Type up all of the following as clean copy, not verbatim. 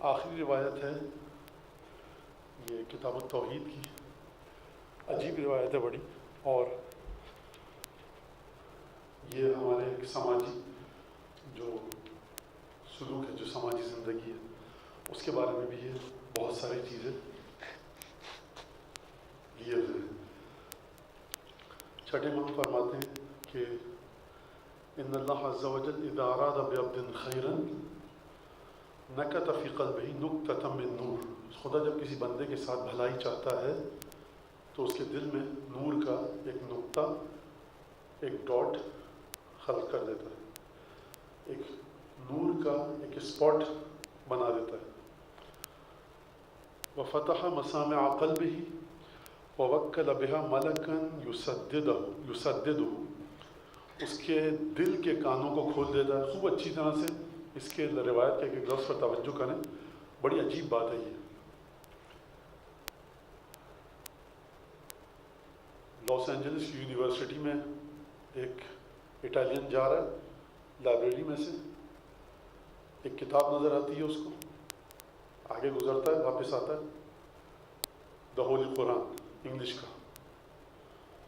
آخری روایت ہے یہ کتاب التوحید کی، عجیب روایت ہے بڑی، اور یہ ہمارے ایک سماجی جو سلوک ہے، جو سماجی زندگی ہے، اس کے بارے میں بھی یہ بہت ساری چیزیں لیے ہوئے ہیں۔ چھٹے امام فرماتے ہیں کہ ان اللہ عز وجل اذا اراد بعبد خیرا نکت فی قلبہ نکتۃ من نور، خدا جب کسی بندے کے ساتھ بھلائی چاہتا ہے تو اس کے دل میں نور کا ایک نقطہ، ایک ڈاٹ خلق کر دیتا ہے، ایک نور کا ایک اسپاٹ بنا دیتا ہے۔ وفتح مسامع قلبہ ووکل بها ملکا یسددہ، اس کے دل کے کانوں کو کھول دیتا ہے۔ خوب اچھی طرح سے اس کے روایت کے ایک لفظ پر توجہ کریں، بڑی عجیب بات ہے یہ۔ لاس اینجلس یونیورسٹی میں ایک اٹالین جا رہا ہے، لائبریری میں سے ایک کتاب نظر آتی ہے اس کو، آگے گزرتا ہے، واپس آتا ہے، دا ہولی قرآن انگلش کا،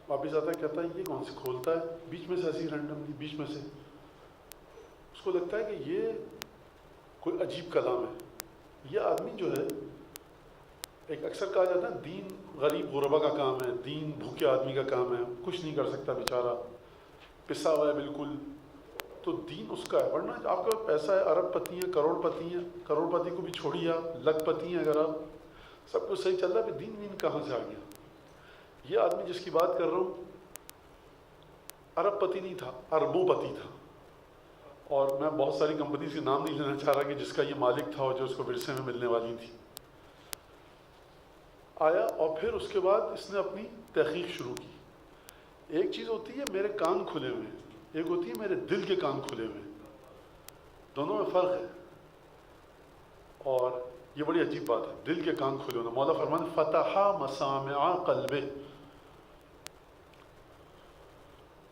واپس آتا ہے، کہتا ہے یہ کون سے، کھولتا ہے بیچ میں سے، ایسی رینڈملی بیچ میں سے، اس کو لگتا ہے کہ یہ کوئی عجیب کلام ہے۔ یہ آدمی جو ہے، ایک اکثر کہا جاتا ہے دین غریب غربا کا کام ہے، دین بھوکے آدمی کا کام ہے، کچھ نہیں کر سکتا بیچارہ، پسا ہوا ہے بالکل، تو دین اس کا ہے۔ ورنہ آپ کا پیسہ ہے، ارب پتی ہیں، کروڑ پتی ہیں، کروڑ پتی کو بھی چھوڑیے آپ، لکھ پتی ہیں، اگر آپ سب کچھ صحیح چل رہا ہے، پھر دین کہاں سے آ گیا؟ یہ آدمی جس کی بات کر رہا ہوں ارب پتی نہیں تھا، اربوں پتی تھا، اور میں بہت ساری کمپنیز کے نام نہیں لینا چاہ رہا کہ جس کا یہ مالک تھا اور جو اس کو ورثے میں ملنے والی تھی۔ آیا اور پھر اس کے بعد اس نے اپنی تحقیق شروع کی۔ ایک چیز ہوتی ہے میرے کان کھلے ہوئے، ایک ہوتی ہے میرے دل کے کان کھلے ہوئے، دونوں میں فرق ہے، اور یہ بڑی عجیب بات ہے، دل کے کان کھلے ہونا۔ مولا فرمان فتح مسامع قلبہ،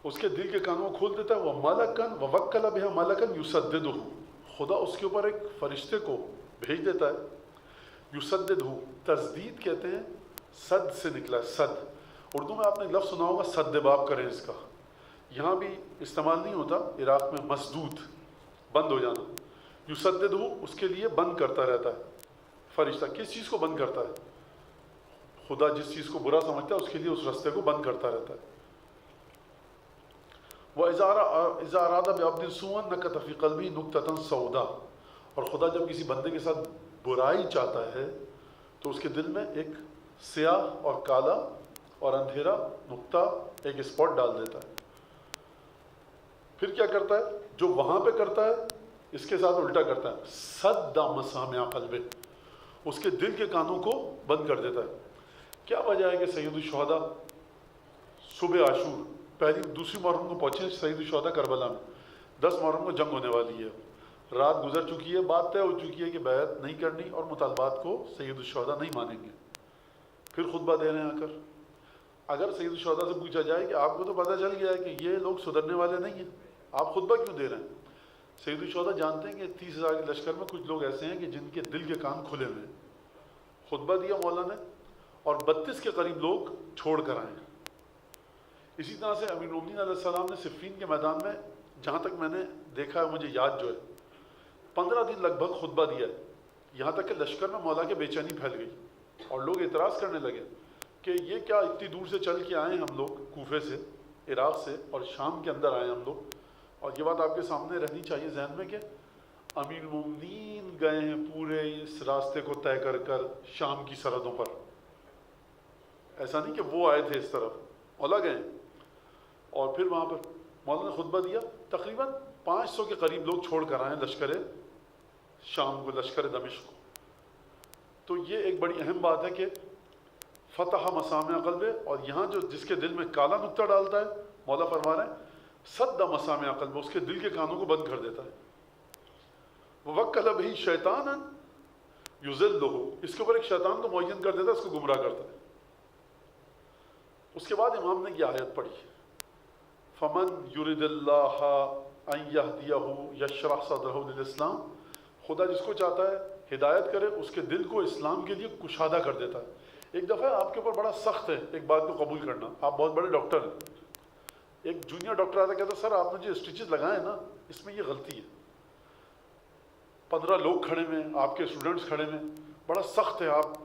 اس کے دل کے کانوں کو کھول دیتا ہے، وہ ملکن ووکل بها ملکن یسددہ، خدا اس کے اوپر ایک فرشتے کو بھیج دیتا ہے، یسددہ، تسدید کہتے ہیں، صد سے نکلا ہے، صد، اردو میں آپ نے لفظ سنا ہوگا سد باب کریں اس کا، یہاں بھی استعمال نہیں ہوتا، عراق میں مسدود، بند ہو جانا، یسددہ اس کے لیے بند کرتا رہتا ہے فرشتہ۔ کس چیز کو بند کرتا ہے؟ خدا جس چیز کو برا سمجھتا ہے اس کے لیے اس رستے کو بند کرتا رہتا ہے۔ وَإِذَا أَرَادَ بِعَبْدٍ سُوءًا نَكَتَ فِي قَلْبِهِ نُكْتَةً سَوْدَاء، اور خدا جب کسی بندے کے ساتھ برائی چاہتا ہے تو اس کے دل میں ایک سیاہ اور کالا اور اندھیرا نقطہ، ایک اسپاٹ ڈال دیتا ہے۔ پھر کیا کرتا ہے؟ جو وہاں پہ کرتا ہے اس کے ساتھ الٹا کرتا ہے، سد مسامع قلبہ، اس کے دل کے کانوں کو بند کر دیتا ہے۔ کیا وجہ ہے کہ سید الشہداء صبح عاشور پہلی دوسری محرم کو پہنچے سید الشہداء کربلا میں، 10 محرم کو جنگ ہونے والی ہے، رات گزر چکی ہے، بات طے ہو چکی ہے کہ بیعت نہیں کرنی اور مطالبات کو سید الشہداء نہیں مانیں گے، پھر خطبہ دے رہے ہیں آ کر۔ اگر سید الشہداء سے پوچھا جائے کہ آپ کو تو پتہ چل گیا ہے کہ یہ لوگ سدھرنے والے نہیں ہیں، آپ خطبہ کیوں دے رہے ہیں؟ سید الشہداء جانتے ہیں کہ 30,000 کے لشکر میں کچھ لوگ ایسے ہیں کہ جن کے دل کے کان کھلے ہوئے ہیں۔ خطبہ دیا مولا نے اور 32 کے قریب لوگ چھوڑ کر آئے ہیں۔ اسی طرح سے امیر المومنین علیہ السلام نے صفین کے میدان میں، جہاں تک میں نے دیکھا ہے مجھے یاد جو ہے، 15 دن لگ بھگ خطبہ دیا ہے، یہاں تک کہ لشکر میں مولا کے بے چینی پھیل گئی اور لوگ اعتراض کرنے لگے کہ یہ کیا اتنی دور سے چل کے آئے ہم لوگ، کوفے سے، عراق سے، اور شام کے اندر آئے ہم لوگ، اور یہ بات آپ کے سامنے رہنی چاہیے ذہن میں کہ امیر المومنین گئے ہیں پورے اس راستے کو طے کر کر شام کی سرحدوں پر، ایسا نہیں کہ وہ آئے تھے اس طرف، مولا گئے، اور پھر وہاں پر مولا نے خطبہ دیا، تقریباً 500 کے قریب لوگ چھوڑ کر آئے لشکر شام کو، لشکر دمشق کو۔ تو یہ ایک بڑی اہم بات ہے کہ فتح مسامع قلبہ، اور یہاں جو جس کے دل میں کالا نقطہ ڈالتا ہے، مولا فرما رہے ہیں سد مسامع قلبہ، اس کے دل کے کانوں کو بند کر دیتا ہے۔ وَوَكَّلَ بِهِ شَيْطَانًا يُضِلُّهُ، اس کے اوپر ایک شیطان کو معین کر دیتا ہے، اس کو گمراہ کرتا ہے۔ اس کے بعد امام نے یہ آیت پڑھی، فَمَنْ يُرِدِ اللَّهَ أَنْ يَهْدِيَهُ يَشْرَحْ صَدْرَهُ لِلْإِسْلَامِ خدا جس کو چاہتا ہے ہدایت کرے، اس کے دل کو اسلام کے لیے کشادہ کر دیتا ہے۔ ایک دفعہ آپ کے اوپر بڑا سخت ہے ایک بات کو قبول کرنا، آپ بہت بڑے ڈاکٹر ہیں، ایک جونیئر ڈاکٹر آتا ہے کہتا ہے سر آپ نے جو اسٹیچز لگائے ہیں نا اس میں یہ غلطی ہے، 15 لوگ کھڑے میں، آپ کے اسٹوڈنٹس کھڑے میں، بڑا سخت ہے، آپ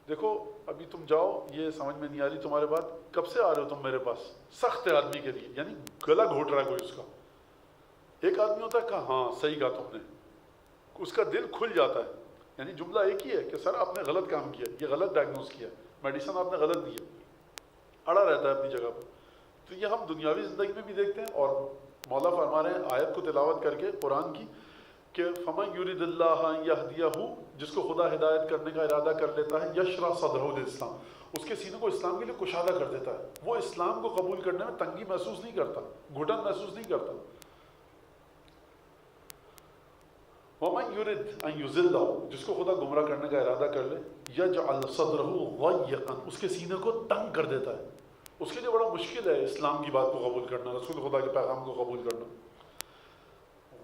دیکھو ابھی تم جاؤ، یہ سمجھ میں نہیں آ رہی تمہارے بات، کب سے آ رہے ہو تم میرے پاس؟ سخت ہے آدمی کے لیے، یعنی گلا گھوٹ رہا ہے کوئی اس کا۔ ایک آدمی ہوتا ہے کہا ہاں صحیح کہا تم نے، اس کا دل کھل جاتا ہے، یعنی جملہ ایک ہی ہے کہ سر آپ نے غلط کام کیا، یہ غلط ڈائگنوز کیا، میڈیسن آپ نے غلط دی ہے، اڑا رہتا ہے اپنی جگہ پر۔ تو یہ ہم دنیاوی زندگی میں بھی دیکھتے ہیں، اور مولا فرما رہے ہیں آیت کو تلاوت کر کے قرآن کی کہ فَمَن يُرِدِ اللَّهَ أَن يَهْدِيَهُ، جس کو خدا ہدایت کرنے کا ارادہ کر لیتا ہے، یشرح صدرہ للاسلام، اس کے سینے کو اسلام کے لیے کشادہ کر دیتا ہے، وہ اسلام کو قبول کرنے میں تنگی محسوس نہیں کرتا، گھٹن محسوس نہیں کرتا۔ وَمَن يُرِدْ أَن يُضِلَّهُ، جس کو خدا گمراہ کرنے کا ارادہ کر لے، يَجْعَلْ صَدْرَهُ ضَيِّقًا، اس کے سینے کو تنگ کر دیتا ہے، اس کے لیے بڑا مشکل ہے اسلام کی بات کو قبول کرنا، رسول خدا کے پیغام کو قبول کرنا۔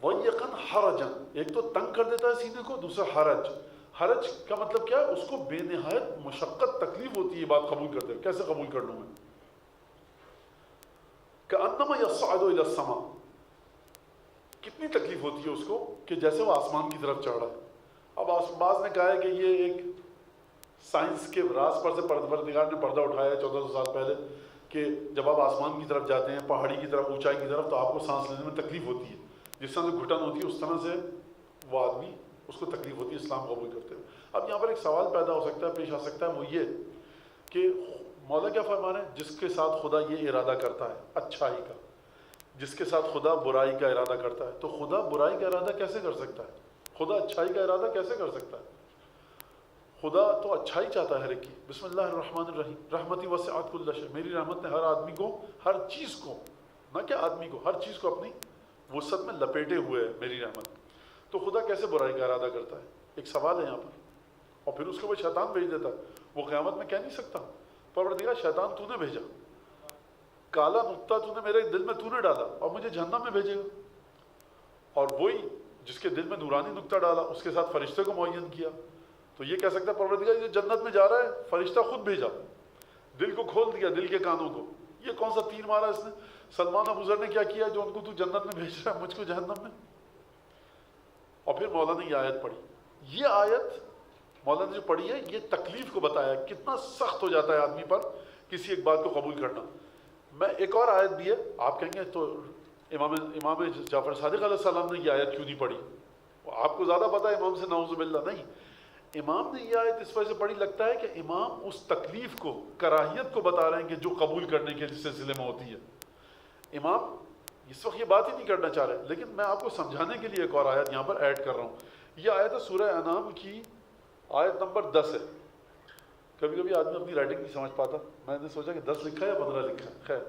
ضَيِّقًا حَرَجًا، ایک تو تنگ کر دیتا ہے سینے کو، دوسرا حرج۔ حرج کا مطلب کیا ہے؟ اس کو بے نہایت مشقت تکلیف ہوتی ہے بات قبول کرتے ہوئے، کیسے قبول کر لوں میں؟ كَأَنَّمَا يَصْعَدُ إِلَى السَّمَاءِ، کتنی تکلیف ہوتی ہے اس کو کہ جیسے وہ آسمان کی طرف چڑھ رہا ہے۔ اب بعض نے کہا ہے کہ یہ ایک سائنس کے راز پر سے پروردگار نے پردہ اٹھایا ہے 1400 سال پہلے، کہ جب آپ آسمان کی طرف جاتے ہیں، پہاڑی کی طرف، اونچائی کی طرف، تو آپ کو سانس لینے میں تکلیف ہوتی ہے، جس طرح سے گھٹن ہوتی ہے اس طرح سے وہ آدمی اس کو تکلیف ہوتی ہے اسلام قبول کرتے ہوئے۔ اب یہاں پر ایک سوال پیدا ہو سکتا ہے، پیش آ سکتا ہے، وہ یہ کہ مولا کیا فرما رہے ہیں؟ جس کے ساتھ خدا یہ ارادہ کرتا ہے اچھائی کا، جس کے ساتھ خدا برائی کا ارادہ کرتا ہے، تو خدا برائی کا ارادہ کیسے کر سکتا ہے؟ خدا اچھائی کا ارادہ کیسے کر سکتا ہے؟ خدا تو اچھائی چاہتا ہے ہر ایک کی۔ بسم اللہ الرحمن الرحیم، رحمتی وسعت کل شیء، میری رحمت نے ہر آدمی کو، ہر چیز کو، نہ کہ آدمی کو، ہر چیز کو اپنی وسعت میں لپیٹے ہوئے ہے میری رحمت۔ تو خدا کیسے برائی کا ارادہ کرتا ہے؟ ایک سوال ہے یہاں پر، اور پھر اس کے بعد شیطان بھیج دیتا ہے۔ وہ قیامت میں کہہ نہیں سکتا پروردگار شیطان تو نے بھیجا، کالا نقطہ تو نے میرے دل میں تو نے ڈالا اور مجھے جہنم میں بھیجے گا، اور وہی جس کے دل میں نورانی نقطہ ڈالا اس کے ساتھ فرشتے کو معین کیا، تو یہ کہہ سکتا ہے پروردگار یہ جنت میں جا رہا ہے، فرشتہ خود بھیجا، دل کو کھول دیا، دل کے کانوں کو، یہ کون سا تیر مارا اس نے؟ سلمان ابو ذر نے کیا کیا جو ان کو تو جنت میں بھیج رہا ہے، مجھ کو جہنم میں؟ اور پھر مولا نے یہ آیت پڑھی، یہ آیت مولا نے جو پڑھی ہے یہ تکلیف کو بتایا، کتنا سخت ہو جاتا ہے آدمی پر کسی ایک بات کو قبول کرنا۔ میں ایک اور آیت بھی ہے، آپ کہیں گے تو امام جعفر صادق علیہ السلام نے یہ آیت کیوں نہیں پڑھی؟ آپ کو زیادہ پتہ ہے امام سے، نعوذ باللہ۔ نہیں، امام نے یہ آیت اس وجہ سے پڑھی، لگتا ہے کہ امام اس تکلیف کو، کراہیت کو بتا رہے ہیں کہ جو قبول کرنے کے سلسلے میں ہوتی ہے۔ امام اس وقت یہ بات ہی نہیں کرنا چاہ رہے، لیکن میں آپ کو سمجھانے کے لیے ایک اور آیت یہاں پر ایڈ کر رہا ہوں۔ یہ آیت ہے سورہ انعام کی آیت نمبر 10 ہے۔ کبھی کبھی آدمی اپنی رائٹنگ نہیں سمجھ پاتا، میں نے سوچا کہ 10 لکھا ہے یا 15 لکھا ہے۔ خیر،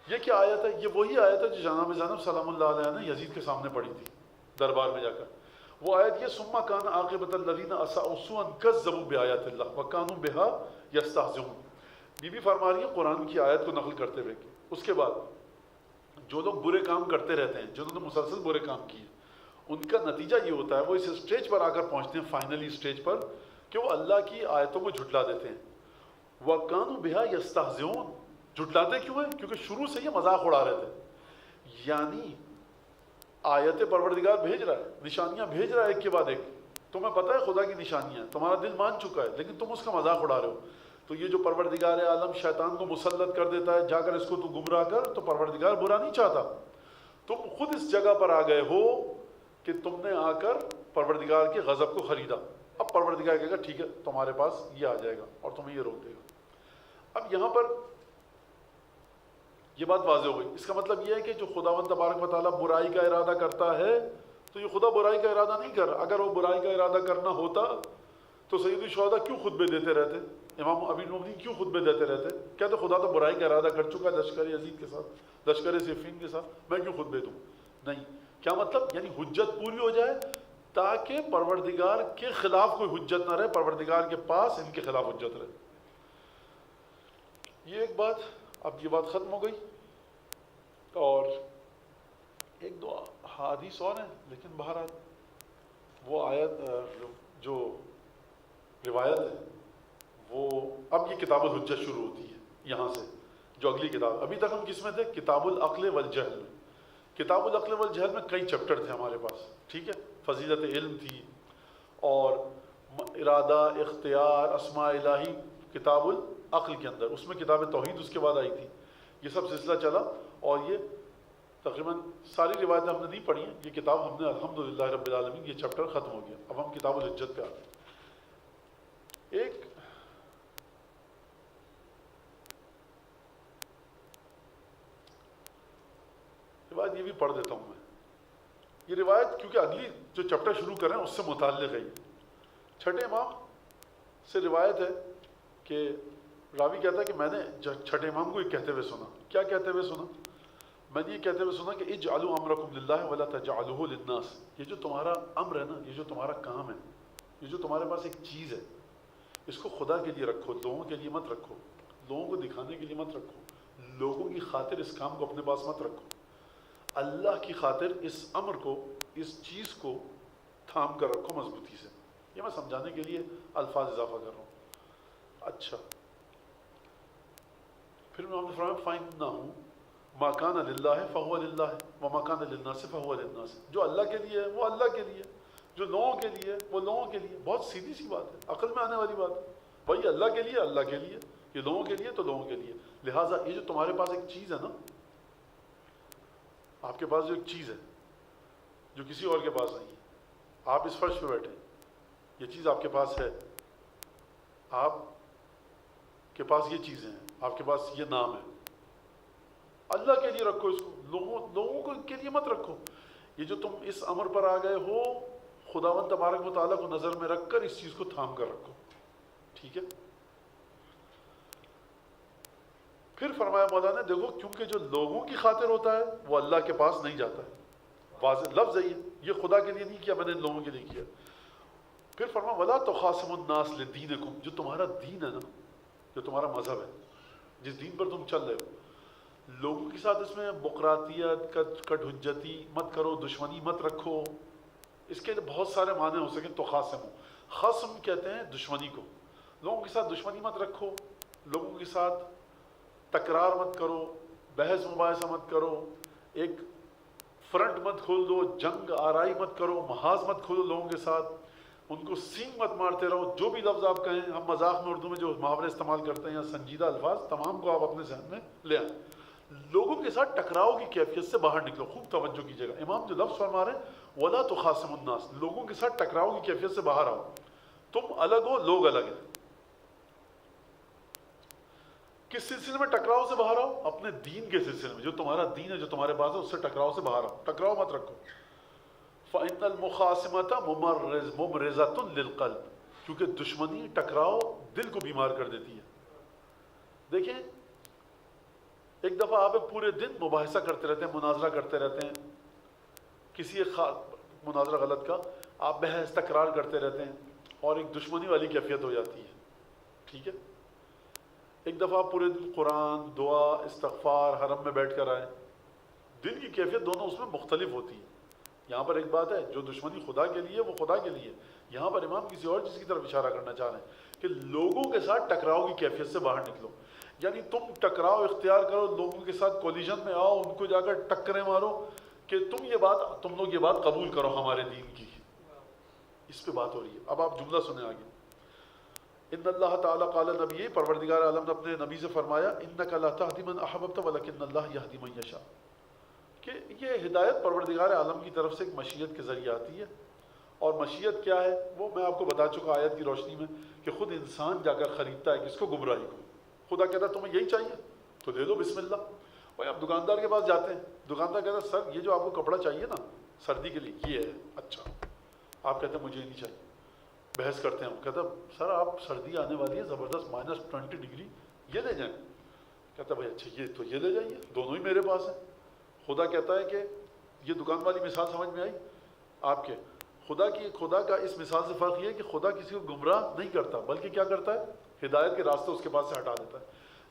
یہ کیا آیت ہے؟ یہ وہی آیت ہے جو جناب زینب سلام اللہ علیہ نے یزید کے سامنے پڑھی تھی دربار میں جا کر۔ وہ آیت یہ ثم کان عاقبۃ الذین اساءوا سوءا کذبوا بآیات اللہ وکانوا بها یستہزئون۔ بی بی فرما رہی ہے قرآن کی آیت کو نقل کرتے ہوئے کہ اس کے بعد جو لوگ برے کام کرتے رہتے ہیں، جنہوں نے مسلسل برے کام کیے، ان کا نتیجہ یہ ہوتا ہے وہ اس اسٹیج پر آ کر پہنچتے ہیں، فائنلی اسٹیج پر، کہ وہ اللہ کی آیتوں کو جھٹلا دیتے ہیں۔ وَكَانُوا بِهَا يَسْتَهْزِئُونَ، جھٹلاتے کیوں ہیں؟ کیونکہ شروع سے یہ مذاق اڑا رہے تھے، یعنی آیت پروردگار بھیج رہا ہے، نشانیاں بھیج رہا ہے ایک کے بعد ایک، تمہیں پتہ ہے خدا کی نشانیاں، تمہارا دل مان چکا ہے، لیکن تم اس کا مذاق اڑا رہے ہو۔ تو یہ جو پروردگار عالم شیطان کو مسلط کر دیتا ہے، جا کر اس کو تو گمراہ کر، تو پروردگار برا نہیں چاہتا، تم خود اس جگہ پر آ گئے ہو کہ تم نے آ کر پروردگار کے غضب کو خریدا۔ اب پروردگار کہے گا ٹھیک ہے تمہارے پاس یہ آ جائے گا اور تمہیں یہ روک دے گا۔ اب یہاں پر یہ بات واضح ہو گئی، اس کا مطلب یہ ہے کہ جو خداوند تبارک و تعالیٰ برائی کا ارادہ کرتا ہے تو یہ خدا برائی کا ارادہ نہیں کر رہا۔ اگر وہ برائی کا ارادہ کرنا ہوتا تو سید الشہداء کیوں خطبے دیتے رہتے، امام امیر المومنین کیوں خطبے دیتے رہتے؟ کہتے خدا تو برائی کا ارادہ کر چکا لشکر یزید کے ساتھ، لشکر صفین کے ساتھ، میں کیوں خطبے دوں؟ نہیں، کیا مطلب؟ یعنی حجت پوری ہو جائے تاکہ پروردگار کے خلاف کوئی حجت نہ رہے، پروردگار کے پاس ان کے خلاف حجت رہے۔ یہ ایک بات، اب یہ بات ختم ہو گئی، اور ایک دو حدیث اور ہیں لیکن بہرحال روایت ہے وہ اب یہ کتاب الحجت شروع ہوتی ہے یہاں سے، جو اگلی کتاب، ابھی تک ہم کس میں تھے؟ کتاب العقل والجہل میں۔ کتاب العقل والجہل میں کئی چیپٹر تھے ہمارے پاس، ٹھیک ہے، فضیلت علم تھی اور ارادہ، اختیار، اسماء الہی کتاب العقل کے اندر، اس میں کتاب توحید اس کے بعد آئی تھی۔ یہ سب سلسلہ چلا اور یہ تقریباً ساری روایتیں ہم نے نہیں پڑھی ہیں، یہ کتاب ہم نے الحمدللہ رب العالمین یہ چیپٹر ختم ہو گیا۔ اب ہم کتاب الحجت پہ آتے ہیں۔ ایک روایت یہ بھی پڑھ دیتا ہوں میں، یہ روایت کیونکہ اگلی جو چیپٹر شروع کر رہے ہیں اس سے متعلق ہے۔ چھٹے امام سے روایت ہے کہ راوی کہتا ہے کہ میں نے چھٹے امام کو یہ کہتے ہوئے سنا۔ کیا کہتے ہوئے سنا؟ میں نے یہ کہتے ہوئے سنا کہ اجعلوا امرکم للہ ولا تجعلوہ للناس، یہ جو تمہارا امر ہے نا، یہ جو تمہارا کام ہے، یہ جو تمہارے پاس ایک چیز ہے، اس کو خدا کے لیے رکھو، لوگوں کے لیے مت رکھو، لوگوں کو دکھانے کے لیے مت رکھو، لوگوں کی خاطر اس کام کو اپنے پاس مت رکھو، اللہ کی خاطر اس امر کو، اس چیز کو تھام کر رکھو مضبوطی سے۔ یہ میں سمجھانے کے لیے الفاظ اضافہ کر رہا ہوں۔ اچھا، پھر میں نے فرمایا فَإِنَّهُ مَا كَانَ لِلَّهِ فَهُوَ لِلَّهِ وَمَا كَانَ لِلنَّاسِ فَهُوَ لِلنَّاسِ، جو اللہ کے لیے ہے وہ اللہ کے لیے، جو لوگوں کے لیے ہے وہ لوگوں کے لیے۔ بہت سیدھی سی بات ہے، عقل میں آنے والی بات ہے۔ بھائی اللہ کے لیے اللہ کے لیے، یہ لوگوں کے لیے تو لوگوں کے لیے، لہٰذا یہ جو تمہارے پاس ایک چیز ہے نا، آپ کے پاس جو ایک چیز ہے جو کسی اور کے پاس نہیں ہے، آپ اس فرش پہ بیٹھے، یہ چیز آپ کے پاس ہے، آپ کے پاس یہ چیزیں ہیں، آپ کے پاس یہ نام ہے، اللہ کے لیے رکھو اس کو، لوگوں کو کے لیے مت رکھو۔ یہ جو تم اس امر پر آ گئے ہو، خداوند تبارک و تعالیٰ کو نظر میں رکھ کر اس چیز کو تھام کر رکھو، ٹھیک ہے۔ پھر فرمایا مولانا نے، دیکھو کیونکہ جو لوگوں کی خاطر ہوتا ہے وہ اللہ کے پاس نہیں جاتا ہے، واضح لفظ ہے یہ خدا کے لیے نہیں کیا، میں نے لوگوں کے لیے کیا۔ پھر فرمایا وَلَا تُخَاصِمُوا النَّاسَ لِدِينِكُمْ، جو تمہارا دین ہے نا، جو تمہارا مذہب ہے، جس دین پر تم چل رہے ہو، لوگوں کے ساتھ اس میں بقراتیت، کٹ حجتی مت کرو، دشمنی مت رکھو۔ اس کے بہت سارے معنی ہو سکیں۔ تخاصموا، خصم کہتے ہیں دشمنی کو، لوگوں کے ساتھ دشمنی مت رکھو، لوگوں کے ساتھ تکرار مت کرو، بحث مباحثہ مت کرو، ایک فرنٹ مت کھول دو، جنگ آرائی مت کرو، محاذ مت کھولو لوگوں کے ساتھ، ان کو سینگ مت مارتے رہو۔ جو بھی لفظ آپ کہیں، ہم مذاق میں اردو میں جو محاورے استعمال کرتے ہیں یا سنجیدہ الفاظ، تمام کو آپ اپنے ذہن میں لے آئیں۔ لوگوں کے ساتھ ٹکراؤ کی کیفیت سے باہر نکلو، خوب توجہ کیجیے گا، امام جو لفظ فرما رہے ہیں وَلَا تُخَاصِمُوا النَّاسَ، لوگوں کے ساتھ ٹکراؤ کی کیفیت سے باہر آؤ، تم الگ ہو، لوگ الگ ہیں۔ کس سلسلے میں ٹکراؤ سے باہر آؤ؟ اپنے دین کے سلسلے میں، جو تمہارا دین ہے، جو تمہارے پاس ہے، اس سے ٹکراؤ سے باہر آؤ، ٹکراؤ مت رکھو۔ فَإِنَّ الْمُخَاصِمَةَ مُمْرِضَةٌ لِلْقَلْبِ، کیونکہ دشمنی، ٹکراؤ دل کو بیمار کر دیتی ہے۔ دیکھیں، ایک دفعہ آپ پورے دن مباحثہ کرتے رہتے ہیں، مناظرہ کرتے رہتے ہیں، کسی ایک مناظرہ غلط کا آپ بحث تکرار کرتے رہتے ہیں اور ایک دشمنی والی کیفیت ہو جاتی ہے، ٹھیک ہے۔ ایک دفعہ آپ پورے دن قرآن، دعا، استغفار، حرم میں بیٹھ کر آئے، دل کی کیفیت دونوں اس میں مختلف ہوتی ہے۔ یہاں پر ایک بات ہے، جو دشمنی خدا کے لیے وہ خدا کے لیے، یہاں پر امام کسی اور چیز کی طرف اشارہ کرنا چاہ رہے ہیں کہ لوگوں کے ساتھ ٹکراؤ کی کیفیت سے باہر نکلو، یعنی تم ٹکراؤ اختیار کرو، لوگوں کے ساتھ کولیجن میں آؤ، ان کو جا کر ٹکریں مارو کہ تم لوگ یہ بات قبول کرو ہمارے دین کی، اس پہ بات ہو رہی ہے۔ اب آپ جملہ سنیں آگے، ان اللہ تعالیٰ قال نبی، پروردگار عالم نے اپنے نبی سے فرمایا، انک لا تہدی من احببت ولکن اللہ یہدی من یشاء، کہ یہ ہدایت پروردگار عالم کی طرف سے ایک مشیت کے ذریعے آتی ہے، اور مشیت کیا ہے وہ میں آپ کو بتا چکا آیت کی روشنی میں، کہ خود انسان جا کر خریدتا ہے کس کو؟ گمراہی کو۔ خدا کہتا ہے تمہیں یہی چاہیے تو لے لو، بسم اللہ۔ بھائی آپ دکاندار کے پاس جاتے ہیں، دکاندار کہتا ہے سر یہ جو آپ کو کپڑا چاہیے نا سردی کے لیے یہ ہے، اچھا، آپ کہتے ہیں مجھے نہیں چاہیے، بحث کرتے ہیں، کہتا ہے سر آپ سردی آنے والی ہے زبردست -20 ڈگری، یہ لے جائیں، کہتا ہے بھائی اچھا یہ تو یہ لے جائیے، دونوں ہی میرے پاس ہیں۔ خدا کہتا ہے کہ یہ دکان والی مثال سمجھ میں آئی آپ کے؟ خدا کا اس مثال سے فرق یہ ہے کہ خدا کسی کو گمراہ نہیں کرتا، بلکہ کیا کرتا ہے؟ ہدایت کے راستے اس کے پاس سے ہٹا دیتا ہے۔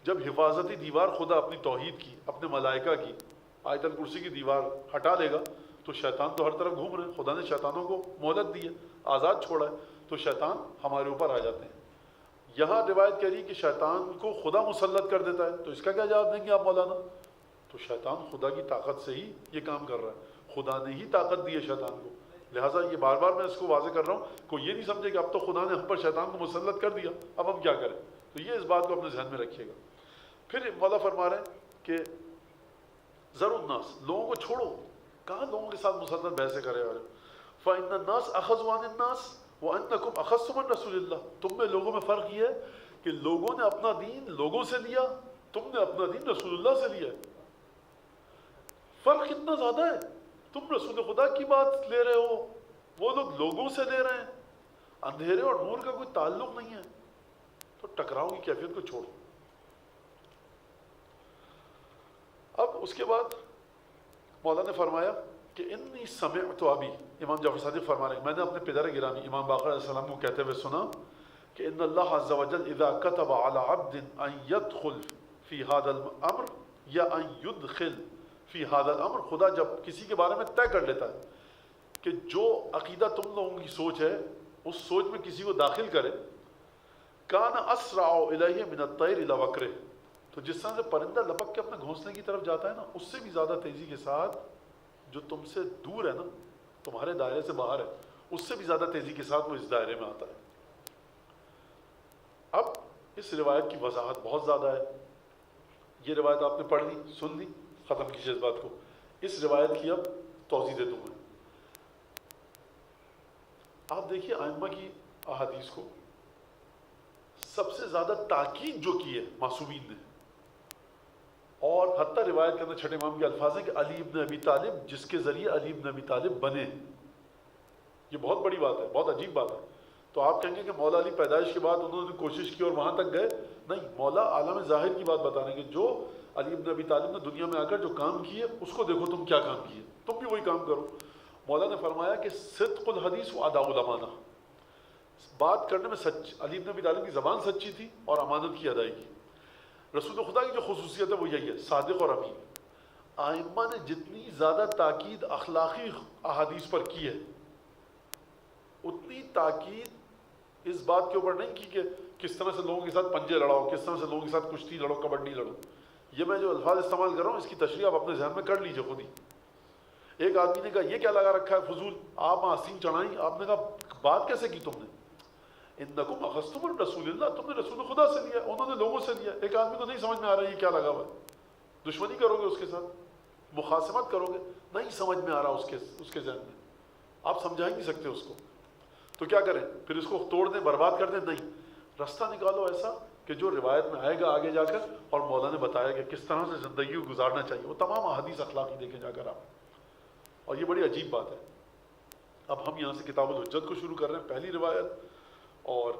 جب حفاظتی دیوار خدا اپنی توحید کی، اپنے ملائکہ کی، آیت الکرسی کی دیوار ہٹا لے گا تو شیطان تو ہر طرف گھوم رہے ہیں، خدا نے شیطانوں کو مہلت دی ہے، آزاد چھوڑا ہے، تو شیطان ہمارے اوپر آ جاتے ہیں۔ یہاں روایت کہہ رہی ہے کہ شیطان کو خدا مسلط کر دیتا ہے، تو اس کا کیا جواب دیں گے آپ مولانا؟ تو شیطان خدا کی طاقت سے ہی یہ کام کر رہا ہے، خدا نے ہی طاقت دی ہے شیطان کو۔ لہٰذا یہ بار بار میں اس کو واضح کر رہا ہوں، کوئی یہ نہیں سمجھے کہ اب تو خدا نے ہم پر شیطان کو مسلط کر دیا، اب ہم کیا کریں؟ تو یہ اس بات کو اپنے ذہن میں رکھیے گا۔ پھر مولا فرما رہے ہیں کہ ذروا الناس، لوگوں کو چھوڑو، کہاں لوگوں کے ساتھ مسلط بحثیں کرے والے؟ فإن الناس أخذوا عن الناس وأنكم أخذتم من رسول اللہ، تم میں لوگوں میں فرق یہ ہے کہ لوگوں نے اپنا دین لوگوں سے لیا، تم نے اپنا دین رسول اللہ سے لیا ہے۔ فرق اتنا زیادہ ہے، تم رسول خدا کی بات لے رہے ہو، وہ لوگ لوگوں سے لے رہے ہیں، اندھیرے اور نور کا کوئی تعلق نہیں ہے، تو ٹکراؤ کی کیفیت کو چھوڑو۔ اب اس کے بعد مولا نے فرمایا کہ انی سمعت ابی، امام جعفر صادق فرما رہے ہیں میں نے اپنے پدر گرامی امام باقر علیہ السلام کو کہتے ہوئے سنا کہ ان اللہ عز وجل اذا كتب على عبد ان يدخل في هذا الامر یا ان يدخل في هذا الامر، خدا جب کسی کے بارے میں طے کر لیتا ہے کہ جو عقیدہ تم لوگوں کی سوچ ہے اس سوچ میں کسی کو داخل کرے، کان اسرع الیہ من الطیر الی وکرہ، تو جس طرح سے پرندہ لپک کے اپنے گھونسلے کی طرف جاتا ہے نا، اس سے بھی زیادہ تیزی کے ساتھ جو تم سے دور ہے نا، تمہارے دائرے سے باہر ہے، اس سے بھی زیادہ تیزی کے ساتھ وہ اس دائرے میں آتا ہے۔ اب اس روایت کی وضاحت بہت زیادہ ہے، یہ روایت آپ نے پڑھ لی، سن لی، ختم کیجیے اس بات کو۔ اس روایت کی اب توضیح دے دوں میں۔ آپ دیکھیے ائمہ کی احادیث کو سب سے زیادہ تاکید جو کی ہے معصومین نے، اور حتیٰ روایت کے اندر چھٹے امام کے الفاظ ہیں کہ علی ابن ابی طالب، جس کے ذریعے علی ابن ابی طالب بنے، یہ بہت بڑی بات ہے، بہت عجیب بات ہے۔ تو آپ کہیں گے کہ مولا علی پیدائش کے بعد انہوں نے کوشش کی اور وہاں تک گئے، نہیں، مولا عالم ظاہر کی بات بتا رہے ہیں کہ جو علی ابن ابی طالب نے دنیا میں آ کر جو کام کیے اس کو دیکھو تم کیا کام کیے، تم بھی وہی کام کرو۔ مولا نے فرمایا کہ صدق الحدیث و اداء الامانہ، بات کرنے میں سچ، علی ابن ابی طالب کی زبان سچی تھی اور امانت کی ادائیگی۔ رسول خدا کی جو خصوصیت ہے وہ یہی ہے، صادق اور امین۔ ائمہ نے جتنی زیادہ تاکید اخلاقی احادیث پر کی ہے، اتنی تاکید اس بات کے اوپر نہیں کی کہ کس طرح سے لوگوں کے ساتھ پنجے لڑاؤ، کس طرح سے لوگوں کے ساتھ کشتی لڑو، کبڈی لڑو۔ یہ میں جو الفاظ استعمال کر رہا ہوں اس کی تشریح آپ اپنے ذہن میں کر لیجئے خود ہی۔ ایک آدمی نے کہا یہ کیا لگا رکھا ہے فضول، آپ آستین چڑھائیں، آپ نے کہا بات کیسے کی تم نے؟ انکم اخذتم من رسول اللہ، تم نے رسول خدا سے لیا، انہوں نے لوگوں سے لیا۔ ایک آدمی کو نہیں سمجھ میں آ رہا ہے یہ کیا لگا ہوا ہے، دشمنی کرو گے اس کے ساتھ، مخاصمت کرو گے، نہیں سمجھ میں آ رہا اس کے ذہن میں، آپ سمجھا ہی نہیں سکتے اس کو، تو کیا کریں؟ پھر اس کو توڑ دیں، برباد کر دیں؟ نہیں، رستہ نکالو ایسا کہ جو روایت میں آئے گا آگے جا کر، اور مولا نے بتایا کہ کس طرح سے زندگی کو گزارنا چاہیے، وہ تمام احادیث اخلاقی دیکھیں جا کر آپ۔ اور یہ بڑی عجیب بات ہے۔ اب ہم یہاں سے کتاب الحجت کو شروع کر رہے ہیں، پہلی روایت، اور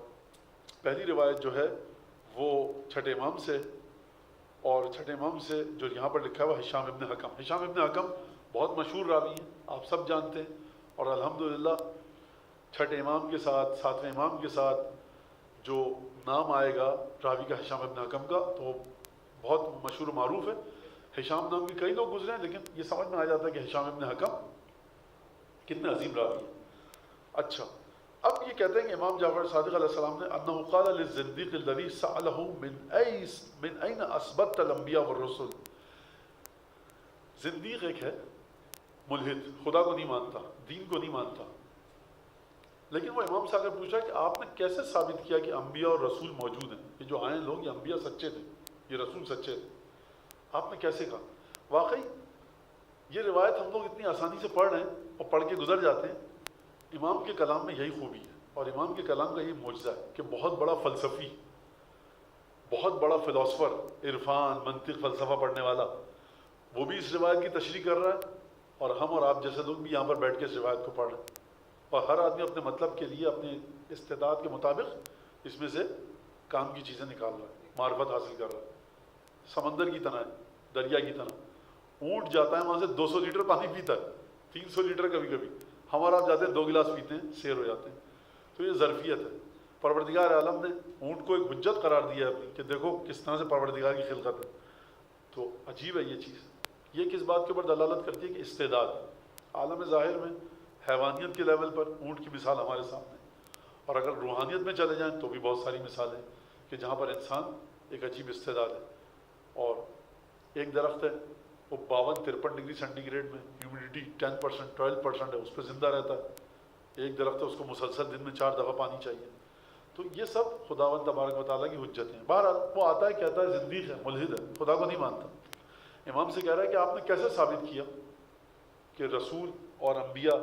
پہلی روایت جو ہے وہ چھٹے امام سے، اور چھٹے امام سے جو یہاں پر لکھا ہوا ہشام ابن حکم، ہشام ابن حکم بہت مشہور راوی ہیں، آپ سب جانتے ہیں، اور الحمدللہ چھٹے امام کے ساتھ ساتویں امام کے ساتھ جو نام آئے گا راوی کا ہشام ابن حکم کا تو بہت مشہور و معروف ہے۔ ہشام نام کے کئی لوگ گزرے ہیں، لیکن یہ سمجھ میں آ جاتا ہے کہ ہشام ابن حکم کتنے عظیم راوی ہیں۔ اچھا، اب یہ کہتے ہیں کہ امام جعفر صادق علیہ السلام نے انہ قال للزندیق الذی سألہ من این اثبت الانبیاء والرسل، زندیق ایک ہے، ملحد، خدا کو نہیں مانتا، دین کو نہیں مانتا، لیکن وہ امام سے اگر پوچھا کہ آپ نے کیسے ثابت کیا کہ انبیاء اور رسول موجود ہیں، یہ جو آئے لوگ یہ انبیاء سچے تھے، یہ رسول سچے تھے، آپ نے کیسے کہا؟ واقعی یہ روایت ہم لوگ اتنی آسانی سے پڑھ رہے ہیں اور پڑھ کے گزر جاتے ہیں، امام کے کلام میں یہی خوبی ہے، اور امام کے کلام کا یہ معجزہ ہے کہ بہت بڑا فلسفی، بہت بڑا فلاسفر، عرفان، منطق، فلسفہ پڑھنے والا، وہ بھی اس روایت کی تشریح کر رہا ہے، اور ہم اور آپ جیسے لوگ بھی یہاں پر بیٹھ کے اس روایت کو پڑھ رہے ہیں، اور ہر آدمی اپنے مطلب کے لیے اپنی استعداد کے مطابق اس میں سے کام کی چیزیں نکال رہا ہے، معرفت حاصل کر رہا ہے۔ سمندر کی طرح ہے، دریا کی طرح، اونٹ جاتا ہے وہاں سے 200 لیٹر پانی پیتا ہے، 300 لیٹر کبھی کبھی، ہمارا آپ جاتے ہیں 2 گلاس پیتے ہیں، سیر ہو جاتے ہیں۔ تو یہ ظرفیت ہے، پروردگار عالم نے اونٹ کو ایک حجت قرار دیا ہے کہ دیکھو کس طرح سے پروردگار کی خلقت ہے۔ تو عجیب ہے یہ چیز، یہ کس بات کے اوپر دلالت کرتی ہے کہ استعداد عالم ظاہر میں حیوانیت کے لیول پر اونٹ کی مثال ہمارے سامنے، اور اگر روحانیت میں چلے جائیں تو بھی بہت ساری مثالیں کہ جہاں پر انسان ایک عجیب استعداد ہے، اور ایک درخت ہے وہ 52-53 ڈگری سینٹی گریڈ میں ہیومیڈیٹی 10% 12% ہے، اس پہ زندہ رہتا ہے۔ ایک درخت ہے اس کو مسلسل دن میں 4 دفعہ پانی چاہیے۔ تو یہ سب خداوند تبارک و تعالیٰ کی حجت ہیں۔ بہرحال وہ آتا ہے کہتا ہے زندیق ہے، ملحد ہے، خدا کو نہیں مانتا۔ امام سے کہہ رہا ہے کہ آپ نے کیسے ثابت کیا کہ رسول اور انبیاء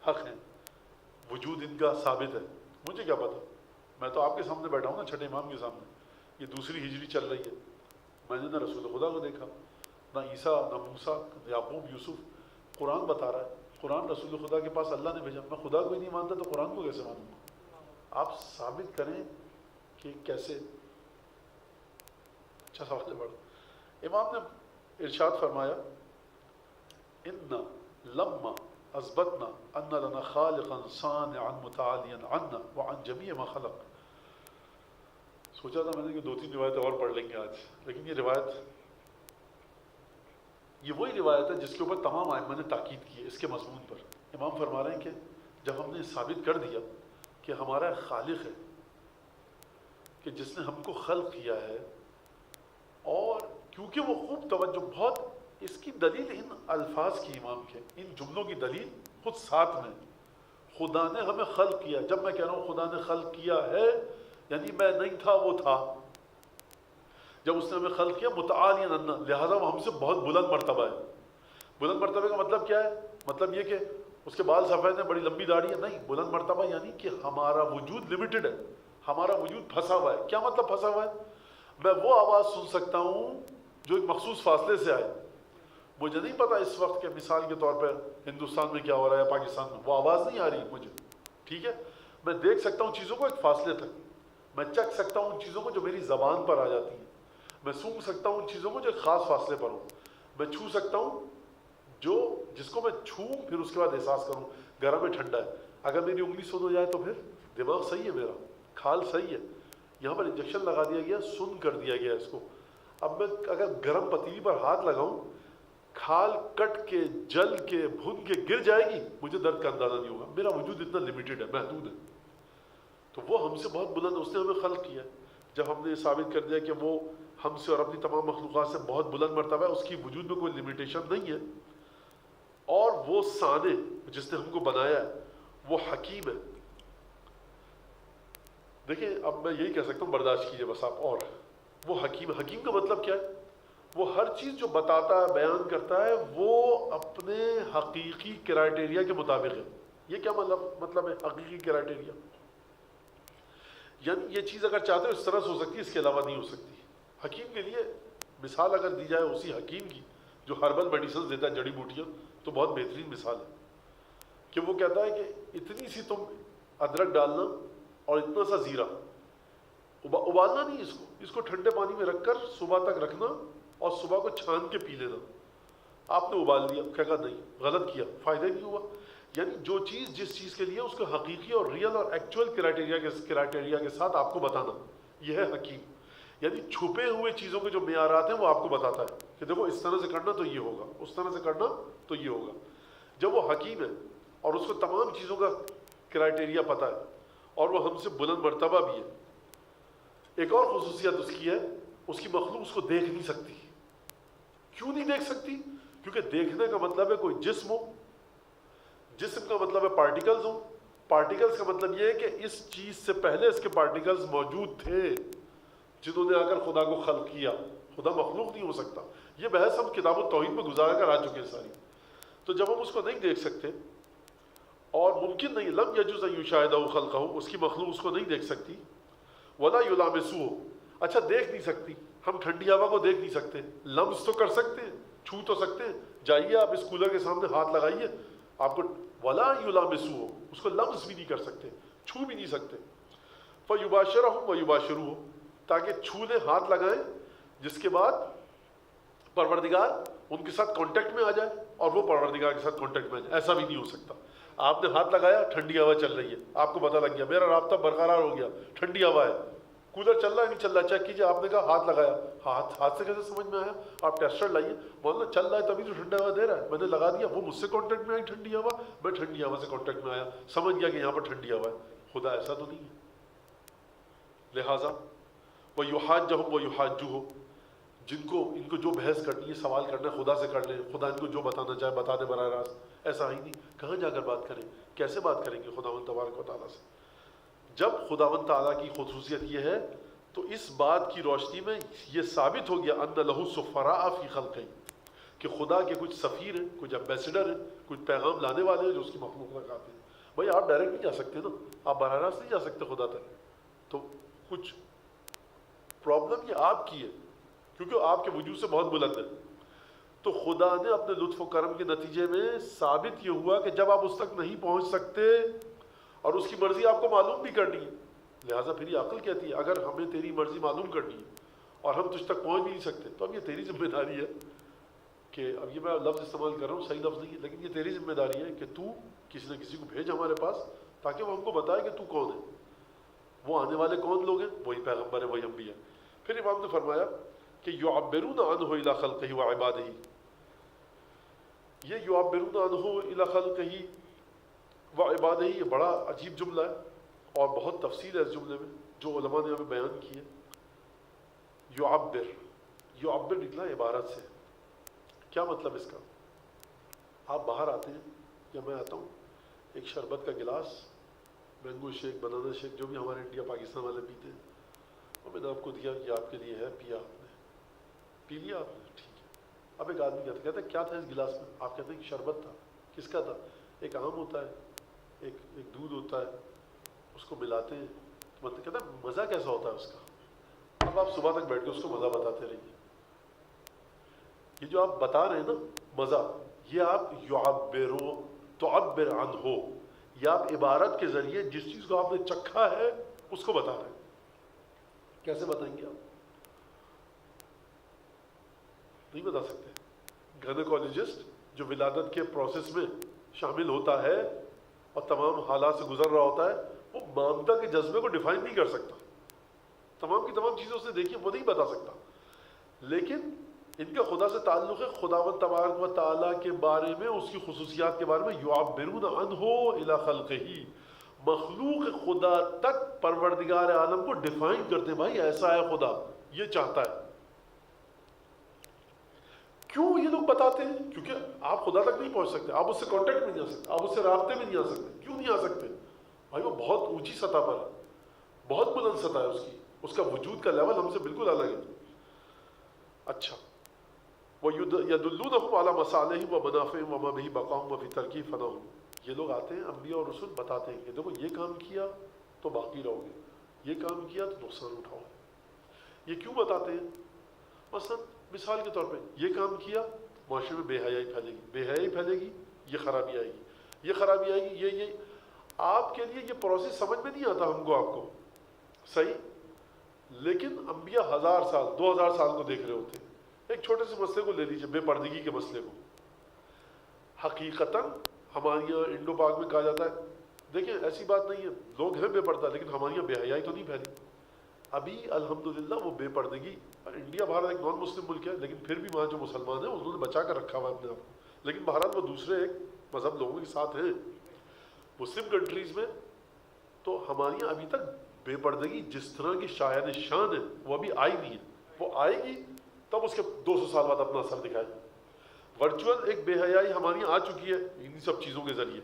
حق ہیں، وجود ان کا ثابت ہے؟ مجھے کیا پتا، میں تو آپ کے سامنے بیٹھا ہوں نا، چھٹے امام کے سامنے، یہ دوسری ہجری چل رہی ہے، میں نے نہ رسول خدا کو دیکھا، نہ عیسیٰ، نہ موسیٰ، یعقوب، یوسف۔ قرآن بتا رہا ہے، قرآن رسول خدا کے پاس اللہ نے بھیجا، میں خدا کو ہی نہیں مانتا تو قرآن کو کیسے مانوں گا؟ آپ ثابت کریں کہ کیسے۔ اچھا سوال بڑھ، امام نے ارشاد فرمایا ان لما اثبتنا ان لنا خالقا صانعا متعالیا عنا وعن جميع ما خلق۔ سوچا تھا میں نے کہ 2-3 روایتیں اور پڑھ لیں گے آج، لیکن یہ روایت، یہ وہی روایت ہے جس کے اوپر تمام ائمہ نے تاکید کی ہے اس کے مضمون پر۔ امام فرما رہے ہیں کہ جب ہم نے ثابت کر دیا کہ ہمارا خالق ہے، کہ جس نے ہم کو خلق کیا ہے، اور کیونکہ وہ خوب توجہ، بہت اس کی دلیل ان الفاظ کی، امام کے ان جملوں کی دلیل خود ساتھ میں، خدا نے ہمیں خلق کیا۔ جب میں کہہ رہا ہوں خدا نے خلق کیا ہے، یعنی میں نہیں تھا وہ تھا۔ جب اس نے ہمیں خلق کیا متعالیاً عنا، لہذا وہ ہم سے بہت بلند مرتبہ ہے۔ بلند مرتبے کا مطلب کیا ہے؟ مطلب یہ کہ اس کے بال سفید ہیں، بڑی لمبی داڑھی ہے، نہیں۔ بلند مرتبہ یعنی کہ ہمارا وجود لمیٹڈ ہے، ہمارا وجود پھنسا ہوا ہے۔ کیا مطلب پھنسا ہوا ہے؟ میں وہ آواز سن سکتا ہوں جو ایک مخصوص فاصلے سے آئے، مجھے نہیں پتا اس وقت کے مثال کے طور پر ہندوستان میں کیا ہو رہا ہے، پاکستان میں، وہ آواز نہیں آ رہی مجھے، ٹھیک ہے؟ میں دیکھ سکتا ہوں چیزوں کو ایک فاصلے تک، میں چکھ سکتا ہوں ان چیزوں کو جو میری زبان پر آ جاتی ہیں، میں سونگھ سکتا ہوں ان چیزوں کو جو ایک خاص فاصلے پر ہوں، میں چھو سکتا ہوں جس کو میں چھوں پھر اس کے بعد احساس کروں گرم ہے ٹھنڈا ہے۔ اگر میری انگلی سن ہو جائے تو پھر دماغ صحیح ہے، میرا کھال صحیح ہے، یہاں پر انجیکشن لگا دیا گیا، سن کر دیا گیا اس کو۔ اب میں اگر گرم پتیلی پر ہاتھ لگاؤں، کھال کٹ کے جل کے بھن کے گر جائے گی، مجھے درد کا اندازہ نہیں ہوگا۔ میرا وجود اتنا لمیٹڈ ہے، محدود ہے۔ تو وہ ہم سے بہت بلند، اس نے ہمیں خلق کیا۔ جب ہم نے یہ ثابت کر دیا کہ وہ ہم سے اور اپنی تمام مخلوقات سے بہت بلند مرتبہ ہے، اس کی وجود میں کوئی لمیٹیشن نہیں ہے، اور وہ صانع جس نے ہم کو بنایا ہے وہ حکیم ہے۔ دیکھیں اب میں یہی کہہ سکتا ہوں، برداشت کیجئے بس آپ، اور وہ حکیم، حکیم کا مطلب کیا ہے؟ وہ ہر چیز جو بتاتا ہے، بیان کرتا ہے، وہ اپنے حقیقی کرائٹیریا کے مطابق ہے۔ یہ کیا مطلب ہے حقیقی کرائٹیریا؟ یعنی یہ چیز اگر چاہتے ہو اس طرح سے ہو سکتی ہے، اس کے علاوہ نہیں ہو سکتی۔ حکیم کے لیے مثال اگر دی جائے اسی حکیم کی جو ہربل میڈیسن دیتا ہے، جڑی بوٹیاں، تو بہت بہترین مثال ہے کہ وہ کہتا ہے کہ اتنی سی تم ادرک ڈالنا اور اتنا سا زیرہ، ابالنا نہیں اس کو ٹھنڈے پانی میں رکھ کر صبح تک رکھنا اور صبح کو چھان کے پی لینا۔ آپ نے ابال دیا، کہا نہیں، غلط کیا، فائدہ نہیں ہوا۔ یعنی جو چیز جس چیز کے لیے اس کو حقیقی اور ریئل اور ایکچوئل کرائٹیریا کے ساتھ آپ کو بتانا، یہ ہے حکیم۔ یعنی چھپے ہوئے چیزوں کے جو معیارات ہیں وہ آپ کو بتاتا ہے کہ دیکھو اس طرح سے کرنا تو یہ ہوگا، اس طرح سے کرنا تو یہ ہوگا۔ جب وہ حکیم ہے اور اس کو تمام چیزوں کا کرائٹیریا پتہ ہے اور وہ ہم سے بلند مرتبہ بھی ہے، ایک اور خصوصیت اس کی ہے، اس کی مخلوق اس کو دیکھ نہیں سکتی۔ کیوں نہیں دیکھ سکتی؟ کیونکہ دیکھنے کا مطلب ہے کوئی جسم ہو، جسم کا مطلب ہے پارٹیکلز ہوں، پارٹیکلز کا مطلب یہ ہے کہ اس چیز سے پہلے اس کے پارٹیکلز موجود تھے جنہوں نے آ کر خدا کو خلق کیا۔ خدا مخلوق نہیں ہو سکتا۔ یہ بحث ہم کتاب التوحید میں گزارا کر آ چکے ہیں ساری۔ تو جب ہم اس کو نہیں دیکھ سکتے اور ممکن نہیں، لم یجوز ان یشاہدہ خلقہ، اس کی مخلوق اس کو نہیں دیکھ سکتی، ولا یلامسہ، اچھا دیکھ نہیں سکتی، ہم ٹھنڈی ہوا کو دیکھ نہیں سکتے، لمس تو کر سکتے ہیں، چھو تو سکتے ہیں، جائیے آپ اس کولر کے سامنے ہاتھ لگائیے، آپ کو ولا یلامسہ، اس کو لمس بھی نہیں کر سکتے، چھو بھی نہیں سکتے۔ فیباشرہم ویباشروہ، تاکہ چھو لیں، ہاتھ لگائیں، جس کے بعد پروردگار ان کے ساتھ کانٹیکٹ میں آ جائے اور وہ پروردگار کے ساتھ کانٹیکٹ میں آ جائے۔ ایسا بھی نہیں ہو سکتا۔ آپ نے ہاتھ لگایا، ٹھنڈی ہوا چل رہی ہے، آپ کو پتہ لگ گیا، میرا رابطہ برقرار ہو گیا، ٹھنڈی ہوا ہے، کولر چل رہا ہے نہیں چل رہا، چیک کیجیے، آپ نے کہا ہاتھ لگایا، ہاتھ سے کیسے سمجھ میں آیا؟ آپ ٹیسٹر لائیے، مولانا چل رہا ہے تبھی تو ٹھنڈا ہوا دے رہا ہے، میں نے لگا دیا، وہ مجھ سے کانٹیکٹ میں آئی ٹھنڈی ہوا، میں ٹھنڈی ہوا سے کانٹیکٹ میں آیا، سمجھ گیا کہ یہاں پر ٹھنڈی ہوا ہے۔ خدا ایسا تو نہیں ہے. لہٰذا وَيُحَاجَّهُمْ وَيُحَاجُّهُ، ان کو جو بحث کرنی ہے، سوال کرنا ہے، خدا سے کر لیں، خدا ان کو جو بتانا چاہے بتا دے براہ راست. ایسا ہی نہیں. کہاں جا کر بات کریں؟ کیسے بات کریں گے خداوند تبارک و تعالیٰ سے؟ جب خداوند تعالیٰ کی خصوصیت یہ ہے تو اس بات کی روشنی میں یہ ثابت ہو گیا ان لہ سفراء فی خلقہ، کہ خدا کے کچھ سفیر ہیں، کچھ ایمبیسڈر ہیں، کچھ پیغام لانے والے ہیں جو اس کی مخلوق تک آتے ہیں. بھائی آپ ڈائریکٹ نہیں جا سکتے نا، آپ براہ راست نہیں جا سکتے خدا تک. تو کچھ پرابلم یہ آپ کی ہے کیونکہ آپ کے وجود سے بہت بلند ہے. تو خدا نے اپنے لطف و کرم کے نتیجے میں ثابت یہ ہوا کہ جب آپ اس تک نہیں پہنچ سکتے اور اس کی مرضی آپ کو معلوم بھی کرنی ہے، لہٰذا پھر یہ عقل کہتی ہے اگر ہمیں تیری مرضی معلوم کرنی ہے اور ہم تجھ تک پہنچ بھی نہیں سکتے تو اب یہ تیری ذمہ داری ہے کہ، اب یہ میں لفظ استعمال کر رہا ہوں، صحیح لفظ نہیں ہے لیکن یہ تیری ذمہ داری ہے کہ تو کسی نہ کسی کو بھیج ہمارے پاس تاکہ وہ ہم کو بتائے کہ تو کون ہے. وہ آنے والے کون لوگ ہیں؟ وہی پیغمبر ہیں، وہی انبیاء. پھر امام نے فرمایا کہ یعبرون عنہ الی خلقہ وعبادہ، یہ یعبرون عنہ الی خلقہ وعبادہ، یہ بڑا عجیب جملہ ہے اور بہت تفصیل ہے اس جملے میں جو علماء نے ہمیں بیان کی ہے. یعبر نکلا عبارت سے. کیا مطلب اس کا؟ آپ باہر آتے ہیں یا میں آتا ہوں، ایک شربت کا گلاس، مینگو شیک، بنانا شیک، جو بھی ہمارے انڈیا پاکستان والے پیتے ہیں، اور میں نے آپ کو دیا کہ آپ کے لیے ہے، پیا آپ نے، پی لیا آپ نے، ٹھیک ہے. اب ایک آدمی کہتا ہے کیا تھا اس گلاس میں؟ آپ کہتے ہیں کہ شربت تھا. کس کا تھا؟ ایک آم ہوتا ہے، ایک دودھ ہوتا ہے، اس کو ملاتے ہیں. مطلب کہتا ہے مزہ کیسا ہوتا ہے اس کا؟ اب آپ صبح تک بیٹھ کے اس کو مزہ بتاتے رہیے. یہ جو آپ بتا رہے ہیں نا مزہ، یہ آپ تعبر عنہ، یا آپ عبارت کے ذریعے جس چیز کو آپ نے چکھا ہے اس کو بتا رہے ہیں. کیسے بتائیں گے آپ؟ نہیں بتا سکتے. گائنیکالوجسٹ جو ولادت کے پروسیس میں شامل ہوتا ہے اور تمام حالات سے گزر رہا ہوتا ہے، وہ مامتا کے جذبے کو ڈیفائن نہیں کر سکتا. تمام کی تمام چیزیں اس نے دیکھی، وہ نہیں بتا سکتا. لیکن ان کا خدا سے تعلق ہے، خداوند تبارک و تعالیٰ کے بارے میں، اس کی خصوصیات کے بارے میں. یعبرون عنہ الی خلقہ، مخلوق خدا تک پروردگار عالم کو ڈیفائن کرتے ہیں. بھائی ایسا ہے خدا، یہ چاہتا ہے. کیوں یہ لوگ بتاتے ہیں؟ کیونکہ آپ خدا تک نہیں پہنچ سکتے، آپ اس سے کانٹیکٹ میں نہیں آ سکتے، آپ اس سے رابطے میں نہیں آ سکتے. کیوں نہیں آ سکتے؟ بھائی وہ بہت اونچی سطح پر ہے، بہت بلند سطح ہے اس کا وجود کا لیول ہم سے بالکل الگ ہے. اچھا، وَيَدُلُّونَهُمْ عَلَى مَصَالِحِهِمْ وَمَنَافِعِهِمْ وَمَا بِهِ بَقَاؤُهُمْ وَفِي تَرْكِهِ فَنَاهُمْ. یہ لوگ آتے ہیں انبیاء اور رسول بتاتے ہیں کہ دیکھو یہ کام کیا تو باقی رہو گے، یہ کام کیا تو نقصان اٹھاؤ گے. یہ کیوں بتاتے ہیں؟ مثلا مثال کے طور پہ یہ کام کیا، معاشرے میں بے حیائی پھیلے گی، بے حیائی پھیلے گی، یہ خرابی آئے گی، یہ خرابی آئے گی، یہ آپ کے لیے یہ پروسیس سمجھ میں نہیں آتا ہم کو، آپ کو صحیح. لیکن انبیاء 1000 سال 2000 سال کو دیکھ رہے ہوتے ہیں. ایک چھوٹے سے مسئلے کو لے لیجیے، بے پردگی کے مسئلے کو. حقیقتاً ہمارے یہاں انڈو پاک میں کہا جاتا ہے، دیکھیں ایسی بات نہیں ہے، لوگ ہیں بے پردہ، لیکن ہمارے یہاں بے حیائی تو نہیں پھیلی. ابھی الحمدللہ وہ بے پردگی، انڈیا بھارت ایک نان مسلم ملک ہے لیکن پھر بھی وہاں جو مسلمان ہیں انہوں نے بچا کر رکھا ہوا ہے اپنے آپ کو. لیکن بہرحال وہ دوسرے ایک مذہب لوگوں کے ساتھ ہیں مسلم کنٹریز میں. تو ہمارے یہاں ابھی تک بے پردگی جس طرح کی شاید شان ہے وہ ابھی آئی نہیں ہے. وہ آئے گی تب اس کے 200 سال بعد اپنا اثر دکھائے. ورچوئل ایک بے حیائی ہماری یہاں آ چکی ہے انہی سب چیزوں کے ذریعے.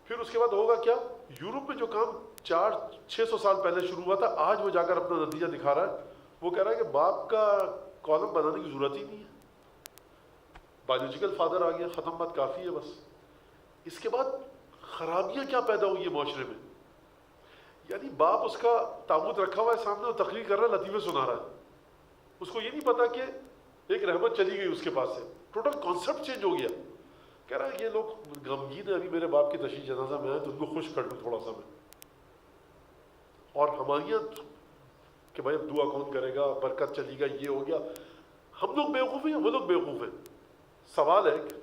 پھر اس کے بعد ہوگا کیا؟ یورپ میں جو کام 400-600 سال پہلے شروع ہوا تھا، آج وہ جا کر اپنا نتیجہ دکھا رہا ہے. وہ کہہ رہا ہے کہ باپ کا کالم بنانے کی ضرورت ہی نہیں ہے، بایولوجیکل فادر آ گیا، ختم، بات کافی ہے بس. اس کے بعد خرابیاں کیا پیدا ہوئی ہیں معاشرے میں؟ یعنی باپ اس کا تابوت رکھا ہوا ہے سامنے اور تقریر کر رہا ہے، لطیفے سنا رہا ہے. اس کو یہ نہیں پتا کہ ایک رحمت چلی گئی اس کے پاس سے، ٹوٹل کانسیپٹ چینج ہو گیا. کہہ رہا ہے یہ لوگ غمگین ہیں، ابھی میرے باپ کی تشییع جنازہ میں ہے تو ان کو خوش کر دوں تھوڑا سا میں. اور ہمارے یہاں کہ بھائی اب دعا کون کرے گا، برکت چلی گا، یہ ہو گیا. ہم لوگ بیوقوف ہیں، وہ لوگ بیوقوف ہیں. سوال ہے کہ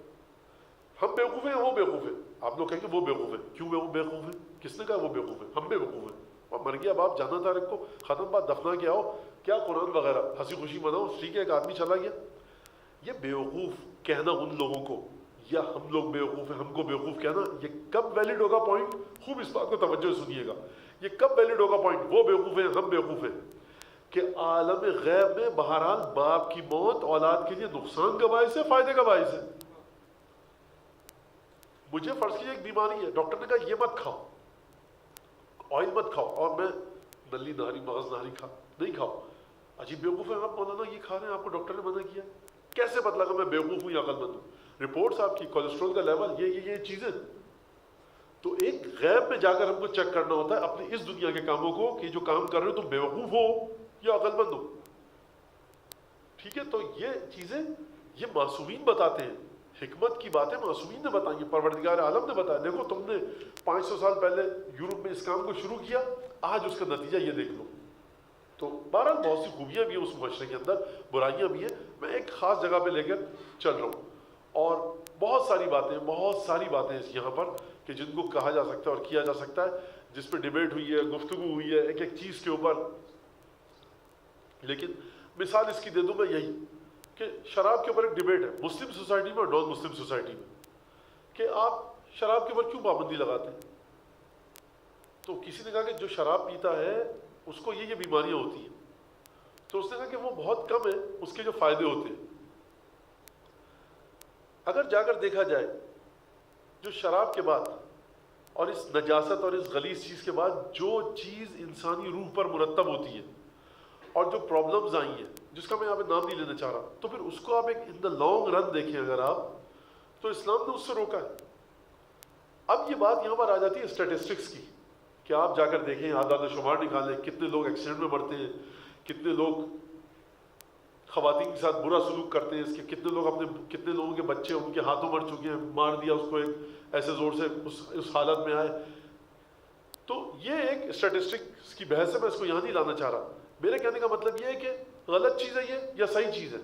ہم بیوقوف ہیں، وہ بیوقوف ہیں. آپ لوگ کہیں گے وہ بیوقوف ہیں. کیوں وہ بیوقوف ہیں؟ کس نے کہا وہ بیوقوف ہیں؟ ہم بیوقوف ہیں. اور مر گیا باپ، جانا تھا رکھ کو، ختم بات، دفنا کے آؤ، کیا قرآن وغیرہ، ہنسی خوشی مناؤ، ٹھیک ہے. ایک آدمی چلا گیا. یہ بیوقوف کہنا ان لوگوں کو، یا ہم لوگ بیوقوف ہیں، ہم کو بیوقوف کہنا، یہ کب ویلڈ ہوگا پوائنٹ؟ خوب اس بات کو توجہ سنیے گا، یہ کب ویلڈ ہوگا پوائنٹ؟ وہ بیوقوف ہیں، ہم بیوقوف ہیں، کہ عالم غیب میں بہرحال باپ کی موت اولاد کے لیے نقصان کا باعث ہے، فائدے کا باعث ہے۔ مجھے فرض کیجیے ایک بیماری ہے، ڈاکٹر نے کہا یہ مت کھاؤ، آئل مت کھاؤ، اور میں نلی نہاری مغز نہاری نہیں کھاؤ۔ عجیب بیوقوف ہے آپ، مولانا یہ کھا رہے ہیں، آپ کو ڈاکٹر نے منع کیا، کیسے پتہ لگا میں بیوقوف ہوں یا عقل مند ہوں؟ رپورٹس آپ کی، کولیسٹرول کا لیول، یہ چیزیں۔ تو ایک غیب میں جا کر ہم کو چیک کرنا ہوتا ہے اپنی اس دنیا کے کاموں کو، کہ جو کام کر رہے ہو تم بیوقوف ہو یا عقل مند ہو۔ ٹھیک ہے، تو یہ چیزیں یہ معصومین بتاتے ہیں، حکمت کی باتیں معصومین نے بتائیں، پروردگار عالم نے بتایا۔ دیکھو تم نے 500 سال پہلے یورپ میں اس کام کو شروع کیا، آج اس کا نتیجہ یہ دیکھ لو۔ تو بہرحال بہت سی خوبیاں بھی ہیں اس معاشرے کے اندر، برائیاں بھی ہیں، میں ایک خاص جگہ پہ لے کر چل رہا ہوں، اور بہت ساری باتیں یہاں پر کہ جن کو کہا جا سکتا ہے اور کیا جا سکتا ہے، جس پہ ڈیبیٹ ہوئی ہے، گفتگو ہوئی ہے ایک چیز کے اوپر۔ لیکن مثال اس کی دے دوں میں یہی کہ شراب کے اوپر ایک ڈیبیٹ ہے مسلم سوسائٹی میں اور نان مسلم سوسائٹی میں، کہ آپ شراب کے اوپر کیوں پابندی لگاتے ہیں؟ تو کسی نے کہا کہ جو شراب پیتا ہے اس کو یہ بیماریاں ہوتی ہیں، تو اس نے کہا کہ وہ بہت کم ہے اس کے جو فائدے ہوتے ہیں۔ اگر جا کر دیکھا جائے جو شراب کے بعد اور اس نجاست اور اس غلیظ چیز کے بعد جو چیز انسانی روح پر مرتب ہوتی ہے اور جو پرابلمز آئی ہیں، جس کا میں یہاں پہ نام نہیں لینا چاہ رہا، تو پھر اس کو آپ ایک ان دا لانگ رن دیکھیں اگر آپ، تو اسلام نے اس سے روکا ہے۔ اب یہ بات یہاں پر آ جاتی ہے اسٹیٹسٹکس کی، کہ آپ جا کر دیکھیں، اعداد و شمار نکالیں، کتنے لوگ ایکسیڈنٹ میں مرتے ہیں، کتنے لوگ خواتین کے ساتھ برا سلوک کرتے ہیں، اس کے کتنے لوگوں کے بچے ان کے ہاتھوں مر چکے ہیں، مار دیا اس کو ایک ایسے زور سے اس حالت میں آئے۔ تو یہ ایک اسٹیٹسٹکس کی بحث ہے، میں اس کو یہاں نہیں لانا چاہ رہا۔ میرے کہنے کا مطلب یہ ہے کہ غلط چیز ہے یہ یا صحیح چیز ہے،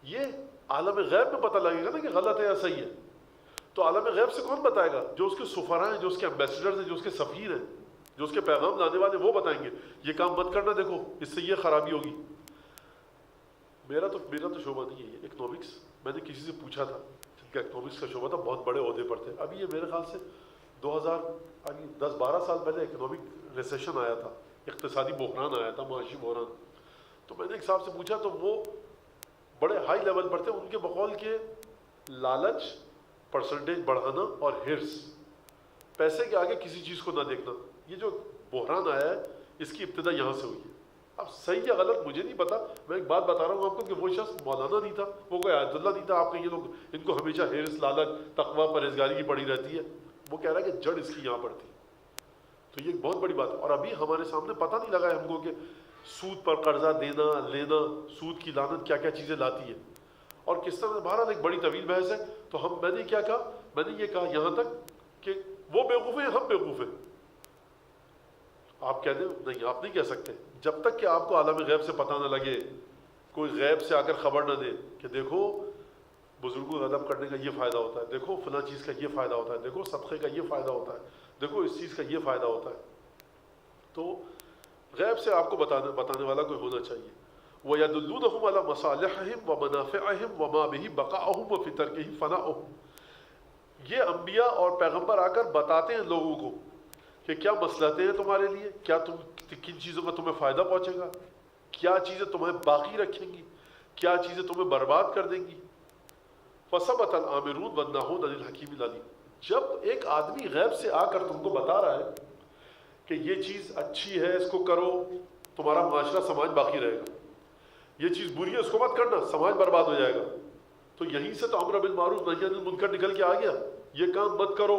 یہ عالم غیب میں پتہ لگے گا نا کہ غلط ہے یا صحیح ہے۔ تو عالم غیب سے کون بتائے گا؟ جو اس کے سفراء ہیں، جو اس کے ایمبیسڈرز ہیں، جو اس کے سفیر ہیں، جو اس کے پیغام لانے والے، وہ بتائیں گے یہ کام مت کرنا، دیکھو اس سے یہ خرابی ہوگی۔ میرا تو شعبہ نہیں ہے یہ اکنامکس، میں نے کسی سے پوچھا تھا جن کا اکنامکس کا شعبہ تھا، بہت بڑے عہدے پر تھے، ابھی یہ میرے خیال سے 10-12 سال پہلے اکنامک ریسیشن آیا تھا، اقتصادی بحران آیا تھا، معاشی بحران۔ تو میں نے ایک صاحب سے پوچھا تو وہ بڑے ہائی لیول پر تھے، ان کے بقول کے لالچ، پرسنٹیج بڑھانا اور ہرس، پیسے کے آگے کسی چیز کو نہ دیکھنا، یہ جو بحران آیا ہے اس کی ابتدا یہاں سے ہوئی ہے۔ اب صحیح یا غلط مجھے نہیں پتا، میں ایک بات بتا رہا ہوں آپ کو کہ وہ شخص مولانا نہیں تھا، وہ کوئی آیت اللہ نہیں تھا، آپ کے یہ لوگ ان کو ہمیشہ ہرس، لالچ، تقویٰ، پرہیزگاری کی پڑی رہتی ہے، وہ کہہ رہا ہے کہ جڑ اس کی یہاں پر تھی۔ تو یہ ایک بہت بڑی بات ہے، اور ابھی ہمارے سامنے پتہ نہیں لگا ہے ہم کو کہ سود پر قرضہ دینا لینا، سود کی لعنت کیا کیا چیزیں لاتی ہے اور کس طرح۔ بہرحال ایک بڑی طویل بحث ہے۔ تو میں نے کیا کہا، میں نے یہ کہا یہاں تک کہ وہ بیوقوف ہیں، ہم بیوقوف ہیں۔ آپ کہہ دیں نہیں، آپ نہیں کہہ سکتے جب تک کہ آپ کو عالم غیب سے پتہ نہ لگے، کوئی غیب سے آ کر خبر نہ دے کہ دیکھو بزرگوں کو ادب کرنے کا یہ فائدہ ہوتا ہے، دیکھو فلاں چیز کا یہ فائدہ ہوتا ہے، دیکھو صدقے کا یہ فائدہ ہوتا ہے، دیکھو اس چیز کا یہ فائدہ ہوتا ہے۔ تو غیب سے آپ کو بتانے والا کوئی ہونا چاہیے۔ وَيَدُلُّونَهُمْ عَلَى مَصَالِحِهِمْ وَمَنَافِعِهِمْ وَمَا بِهِ بَقَاؤُهُمْ وَفِي تَرْكِهِ فَنَاؤُهُمْ۔ یہ انبیاء اور پیغمبر آ کر بتاتے ہیں لوگوں کو کہ کیا مصلحتیں ہیں تمہارے لیے، کیا کن چیزوں کا تمہیں فائدہ پہنچے گا، کیا چیزیں تمہیں باقی رکھیں گی، کیا چیزیں تمہیں برباد کر دیں گی۔ فَثَبَتَ الْآمِرُونَ وَالنَّاهُونَ عَنِ الْحَكِيمِ الْعَلِيمِ۔ جب ایک آدمی غیب سے آ کر تم کو بتا رہا ہے کہ یہ چیز اچھی ہے اس کو کرو، تمہارا معاشرہ سماج باقی رہے گا، یہ چیز بری ہے اس کو مت کرنا، سماج برباد ہو جائے گا، تو یہیں سے تو امر بالمعروف نہی عن المنکر نکل کے آ گیا۔ یہ کام مت کرو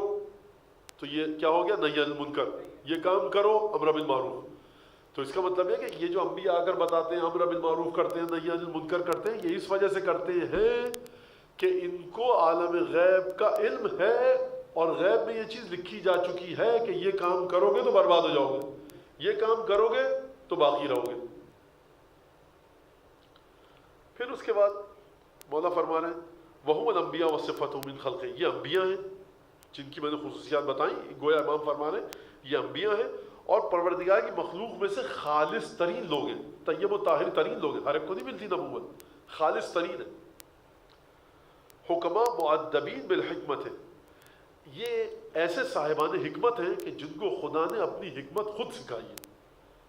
تو یہ کیا ہو گیا، نہی عن المنکر، یہ کام کرو امر بالمعروف۔ تو اس کا مطلب ہے کہ یہ جو انبیاء آ کر بتاتے ہیں، امر بالمعروف کرتے ہیں، نہی عن المنکر کرتے ہیں، یہ اس وجہ سے کرتے ہیں کہ ان کو عالم غیب کا علم ہے اور غیب میں یہ چیز لکھی جا چکی ہے کہ یہ کام کرو گے تو برباد ہو جاؤ گے، یہ کام کرو گے تو باقی رہو گے۔ پھر اس کے بعد مولا فرما رہے ہیں وَهُمُ الْأَنْبِيَاءُ وَصِفَتُهُم مِّن خَلْقِهِ، یہ انبیاء ہیں جن کی میں نے خصوصیات بتائیں، گویا امام فرما رہے ہیں یہ انبیاء ہیں اور پروردگار کی مخلوق میں سے خالص ترین لوگ ہیں، طیب و طاہر ترین لوگ ہیں، ہر ایک کو نہیں ملتی نبوت، خالص ترین ہے۔ حکما معدبین بالحکمت ہے، یہ ایسے صاحبان حکمت ہیں کہ جن کو خدا نے اپنی حکمت خود سکھائی ہے.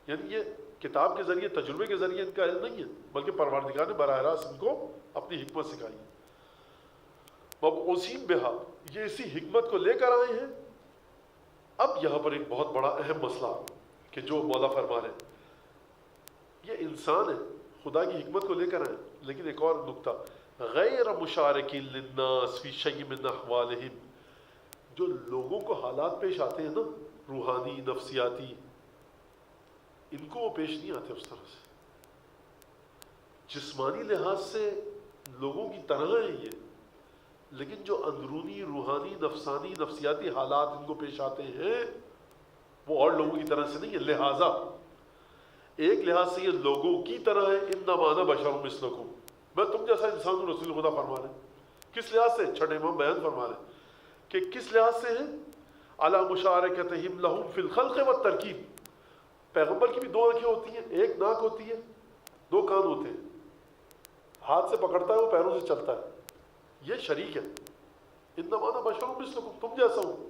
یعنی یہ کتاب کے ذریعے، تجربے کے ذریعے ان کا علم نہیں ہے، بلکہ پروردگار نے براہ راست ان کو اپنی حکمت سکھائی ہے. مبعوثین بہا، یہ اسی حکمت کو لے کر آئے ہیں. اب یہاں پر ایک بہت بڑا اہم مسئلہ کہ جو مولا فرما رہے ہیں، یہ انسان ہے، خدا کی حکمت کو لے کر آئے. لیکن ایک اور نکتہ، غیر مشارکین للناس فی شیء من احوالہم، جو لوگوں کو حالات پیش آتے ہیں نا، روحانی نفسیاتی، ان کو وہ پیش نہیں آتے اس طرح سے. جسمانی لحاظ سے لوگوں کی طرح ہیں یہ، لیکن جو اندرونی روحانی نفسانی نفسیاتی حالات ان کو پیش آتے ہیں وہ اور لوگوں کی طرح سے نہیں ہے. لہٰذا ایک لحاظ سے یہ لوگوں کی طرح ہے. انما انا بشر مثلکم، میں تم جیسا انسان ہوں. رسول خدا فرما رہے ہیں کس لحاظ سے؟ چھٹے امام بیان فرما رہے ہیں کہ کس لحاظ سے ہے. علی مشارکتہم لہم فی الخلق والترکیب، پیغمبر کی بھی دو آنکھیں ہوتی ہیں، ایک ناک ہوتی ہے، دو کان ہوتے ہیں، ہاتھ سے پکڑتا ہے وہ، پیروں سے چلتا ہے، یہ شریک ہے. انما انا بشر مثلکم، تم جیسا ہوں.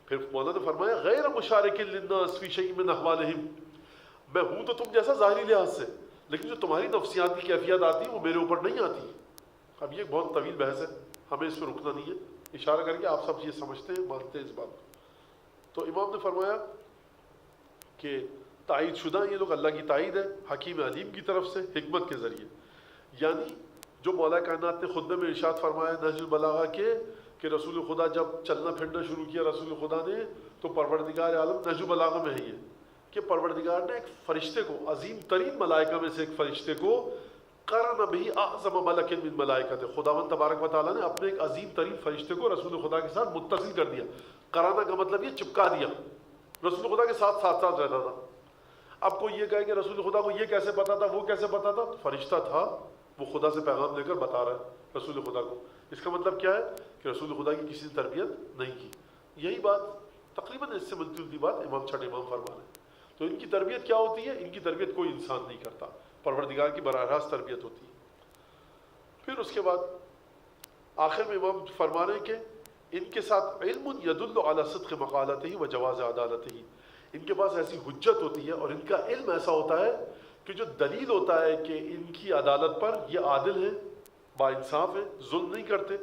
پھر مولانا نے فرمایا غیر مشارک للناس فی شیء من احوالہم، میں ہوں تو تم جیسا ظاہری لحاظ سے، لیکن جو تمہاری نفسیاتی کیفیت آتی ہے وہ میرے اوپر نہیں آتی. اب یہ بہت طویل بحث ہے، ہمیں اس پہ رکنا نہیں ہے. اشارہ کر کے آپ سب یہ سمجھتے ہیں، مانتے ہیں اس بات کو. تو امام نے فرمایا کہ تائید شدہ یہ لوگ اللہ کی تائید ہے حکیم علیم کی طرف سے حکمت کے ذریعے. یعنی جو مولا کائنات نے خطبے میں ارشاد فرمایا نہج البلاغہ کے کہ رسول خدا جب چلنا پھرنا شروع کیا رسول خدا نے، تو پروردگار عالم نہج البلاغہ میں ہے یہ کہ پروردگار نے ایک فرشتے کو، عظیم ترین ملائکہ میں سے ایک فرشتے کو، قرن بہ اعظم ملک من ملائکۃ، خداوند تبارک و تعالیٰ نے اپنے ایک عظیم ترین فرشتے کو رسول خدا کے ساتھ متصل کر دیا. قرانا کا مطلب یہ چپکا دیا، رسول خدا کے ساتھ ساتھ ساتھ رہتا تھا. اب کوئی یہ کہے کہ رسول خدا کو یہ کیسے پتا تھا، وہ کیسے پتا تھا؟ تو فرشتہ تھا، وہ خدا سے پیغام لے کر بتا رہا ہے رسول خدا کو. اس کا مطلب کیا ہے کہ رسول خدا کی کسی نے تربیت نہیں کی. یہی بات تقریباً اس سے ملتی جلتی بات امام چھٹے امام فرما رہے ہیں. تو ان کی تربیت کیا ہوتی ہے؟ ان کی تربیت کوئی انسان نہیں کرتا، پروردگار کی براہ راست تربیت ہوتی ہے. پھر اس کے بعد آخر میں امام فرما رہے ہیں کہ ان کے ساتھ علم یدل علی صدق مقالتہ و جواز عدالتہ، ان کے پاس ایسی حجت ہوتی ہے اور ان کا علم ایسا ہوتا ہے کہ جو دلیل ہوتا ہے کہ ان کی عدالت پر یہ عادل ہیں، با انصاف ہیں، ظلم نہیں کرتے،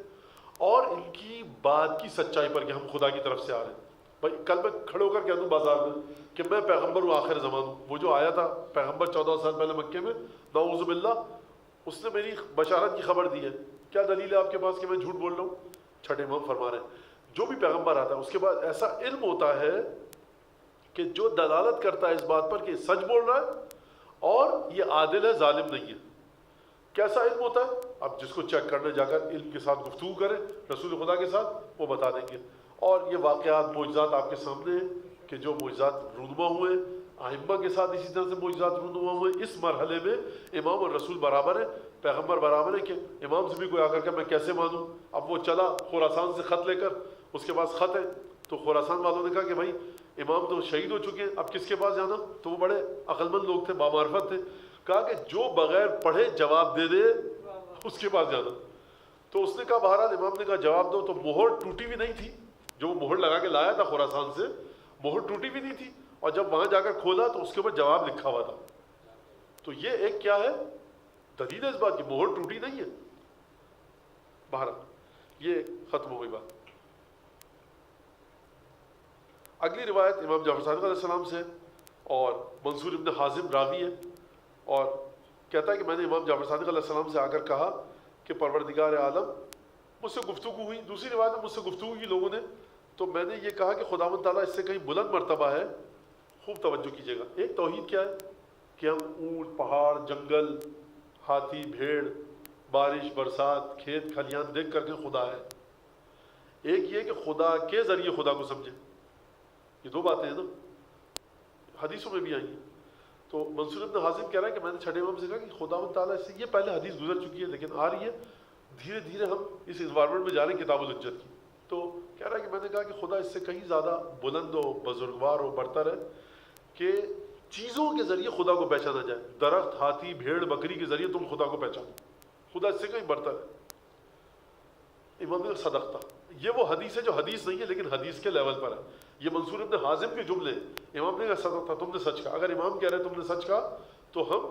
اور ان کی بات کی سچائی پر کہ ہم خدا کی طرف سے آ رہے ہیں. بھائی کل میں کھڑے ہو کر کہہ دوں بازار میں کہ میں پیغمبر ہوں، آخر زمان ہوں. وہ جو آیا تھا پیغمبر 14 سال پہلے مکے میں، نعوذ باللہ، اس نے میری بشارت کی خبر دی ہے، کیا دلیل ہے آپ کے پاس کہ میں جھوٹ بول رہا ہوں؟ چھٹے امام فرما رہے ہیں جو بھی پیغمبر آتا ہے اس کے بعد ایسا علم ہوتا ہے کہ جو دلالت کرتا ہے اس بات پر کہ سچ بول رہا ہے اور یہ عادل ہے، ظالم نہیں ہے. کیسا علم ہوتا ہے؟ اب جس کو چیک کرنے جا کر علم کے ساتھ گفتگو کرے رسول خدا کے ساتھ، وہ بتا دیں گے. اور یہ واقعات معجزات آپ کے سامنے ہیں کہ جو معجزات رونما ہوئے، ائمہ کے ساتھ اسی طرح سے معجزات رونما ہوئے. اس مرحلے میں امام اور رسول برابر ہے، پیغمبر برابر ہے کہ امام سے بھی کوئی آ کر کے میں کیسے مانوں. اب وہ چلا خراسان سے خط لے کر، اس کے پاس خط ہے، تو خراسان والوں نے کہا کہ بھائی امام تو شہید ہو چکے ہیں، اب کس کے پاس جانا؟ تو وہ بڑے عقل مند لوگ تھے، بامعرفت تھے، کہا کہ جو بغیر پڑھے جواب دے دے اس کے پاس جانا. تو اس نے کہا بہرحال امام نے کہا جواب دو. تو مہر ٹوٹی بھی نہیں تھی، جو وہ مہر لگا کے لایا تھا خراسان سے، مہر ٹوٹی بھی نہیں تھی، اور جب وہاں جا کر کھولا تو اس کے اوپر جواب لکھا ہوا تھا. تو یہ ایک کیا ہے؟ دلیل ہے اس بات کی، مہر ٹوٹی نہیں ہے. بہرحال یہ ختم ہو گئی بات. اگلی روایت امام جعفر صادق علیہ السلام سے، اور منصور ابن حازم راوی ہے، اور کہتا ہے کہ میں نے امام جعفر صادق علیہ السلام سے آ کر کہا کہ پروردگار عالم، مجھ سے گفتگو ہوئی. دوسری روایت میں مجھ سے گفتگو کی لوگوں نے، تو میں نے یہ کہا کہ خداوند تعالیٰ اس سے کہیں بلند مرتبہ ہے. خوب توجہ کیجیے گا. ایک توحید کیا ہے کہ ہم اونٹ، پہاڑ، جنگل، ہاتھی، بھیڑ، بارش، برسات، کھیت کھلیان دیکھ کر کے خدا ہے. ایک یہ کہ خدا کے ذریعے خدا کو سمجھے. یہ دو باتیں ہیں نا، حدیثوں میں بھی آئی ہیں. تو منصور ابن حازم کہہ رہا ہے کہ میں نے چھٹے امام سے کہا کہ خداوند تعالیٰ سے یہ پہلے حدیث گزر چکی ہے لیکن آ رہی ہے، دھیرے دھیرے ہم اس انوائرمنٹ میں جا رہے ہیں کتاب الحجت کی. تو کہہ رہا ہے کہ میں نے کہا کہ خدا اس سے کہیں زیادہ بلند و بزرگوار و برتر ہے کہ چیزوں کے ذریعے خدا کو پہچانا جائے. درخت، ہاتھی، بھیڑ، بکری کے ذریعے تم خدا کو پہچانو، خدا اس سے کہیں برتر ہے. امام نے صدقتا، یہ وہ حدیث ہے جو حدیث نہیں ہے لیکن حدیث کے لیول پر ہے. یہ منصور ابن حازم کے جملے ہیں. امام نے کہا صدقتا، تم نے سچ کہا. اگر امام کہہ رہے تم نے سچ کہا تو ہم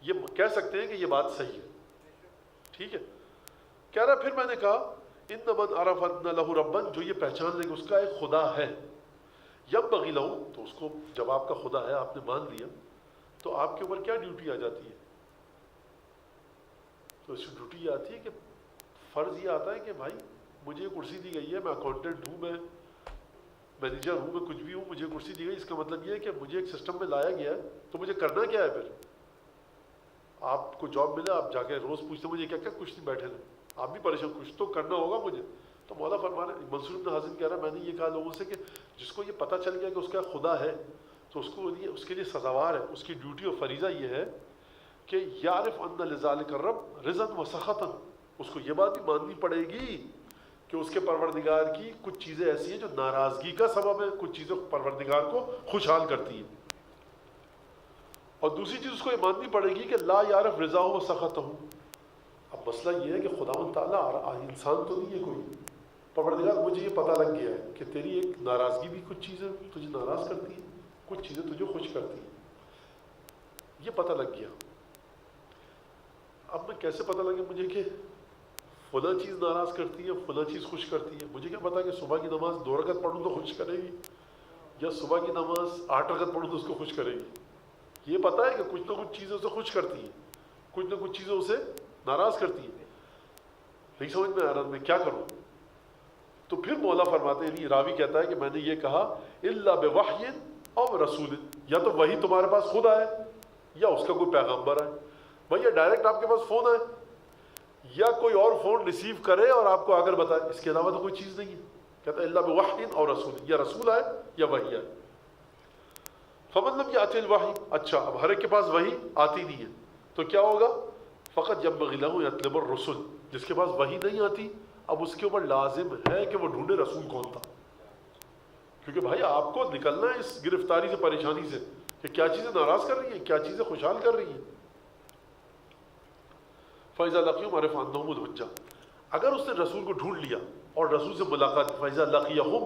یہ کہہ سکتے ہیں کہ یہ بات صحیح ہے. ٹھیک ہے. کہہ رہا پھر میں نے کہا ان من عرف ان لہ ربا، جو یہ پہچان لے کہ اس کا ایک خدا ہے، یبغی لہ، تو اس کو جب آپ کا خدا ہے آپ نے مان لیا تو آپ کے اوپر کیا ڈیوٹی آ جاتی ہے؟ تو اس ڈیوٹی یہ آتی ہے کہ فرض یہ آتا ہے کہ بھائی مجھے کرسی دی گئی ہے، میں اکاؤنٹنٹ ہوں، میں مینیجر ہوں، میں کچھ بھی ہوں، مجھے کرسی دی گئی. اس کا مطلب یہ ہے کہ مجھے ایک سسٹم میں لایا گیا ہے تو مجھے کرنا کیا ہے. پھر آپ کو جاب ملے، آپ جا کے روز پوچھتے مجھے کیا کیا کچھ نہیں بیٹھے رہے، آپ بھی پریشان، کچھ تو کرنا ہوگا مجھے. تو مولا فرما رہے، منصور بن حازم کہہ رہا ہے میں نے یہ کہا لوگوں سے کہ جس کو یہ پتہ چل گیا کہ اس کا خدا ہے تو اس کے لیے سزاوار ہے، اس کی ڈیوٹی اور فریضہ یہ ہے کہ یعرف ان لذالک الرب رضا و سخطا، اس کو یہ بات بھی ماننی پڑے گی کہ اس کے پروردگار کی کچھ چیزیں ایسی ہیں جو ناراضگی کا سبب ہے، کچھ چیزیں پروردگار کو خوشحال کرتی ہیں. اور دوسری چیز اس کو یہ ماننی پڑے گی کہ لا یعرف رضا و سخطہ. اب مسئلہ یہ ہے کہ خداوند تعالیٰ انسان تو نہیں ہے کوئی، پروردگار مجھے یہ پتہ لگ گیا ہے کہ تیری ایک ناراضگی بھی کچھ چیزیں تجھے ناراض کرتی ہیں، کچھ چیزیں تجھے خوش کرتی ہیں. یہ پتہ لگ گیا. اب میں کیسے پتہ لگے مجھے کہ فلاں چیز ناراض کرتی ہے، فلاں چیز خوش کرتی ہے؟ مجھے کیا پتا کہ صبح کی نماز 2 رکعت پڑھوں تو خوش کرے گی، یا صبح کی نماز 8 رکعت پڑھوں تو اس کو خوش کرے گی؟ یہ پتا ہے کہ کچھ نہ کچھ چیزیں اسے خوش کرتی ہیں، کچھ نہ کچھ چیزیں اسے ناراض کرتی ہیں. نہیں سمجھ میں آ رہا میں کیا کروں؟ تو پھر مولا فرماتے ہیں، راوی کہتا ہے کہ میں نے یہ کہا الا بوحی او رسول، یا تو وہی تمہارے پاس خود آئے یا اس کا کوئی پیغمبر آئے. بھائی ڈائریکٹ آپ کے پاس فون آئے یا کوئی اور فون ریسیو کرے اور آپ کو آ کر بتائے، اس کے علاوہ تو کوئی چیز نہیں ہے. کہتا ہے الا بوحی او رسول، یا رسول آئے یا وحی آئے. فمن لم یأتی الوحی، اچھا اب ہر ایک کے پاس وحی آتی نہیں ہے تو کیا ہوگا؟ فقط ينبغي له يطلب الرسل، جس کے پاس وحی نہیں آتی اب اس کے اوپر لازم ہے کہ وہ ڈھونڈے رسول کون تھا. کیونکہ بھائی آپ کو نکلنا ہے اس گرفتاری سے، پریشانی سے کہ کیا چیزیں ناراض کر رہی ہیں، کیا چیزیں خوشحال کر رہی ہیں. فَإِذَا لَقِيهُمْ عَرَفَ أَنَّهُمُ الْحُجَّةُ، اگر اس نے رسول کو ڈھونڈ لیا اور رسول سے ملاقات، فَإِذَا لَقِيَهُمْ،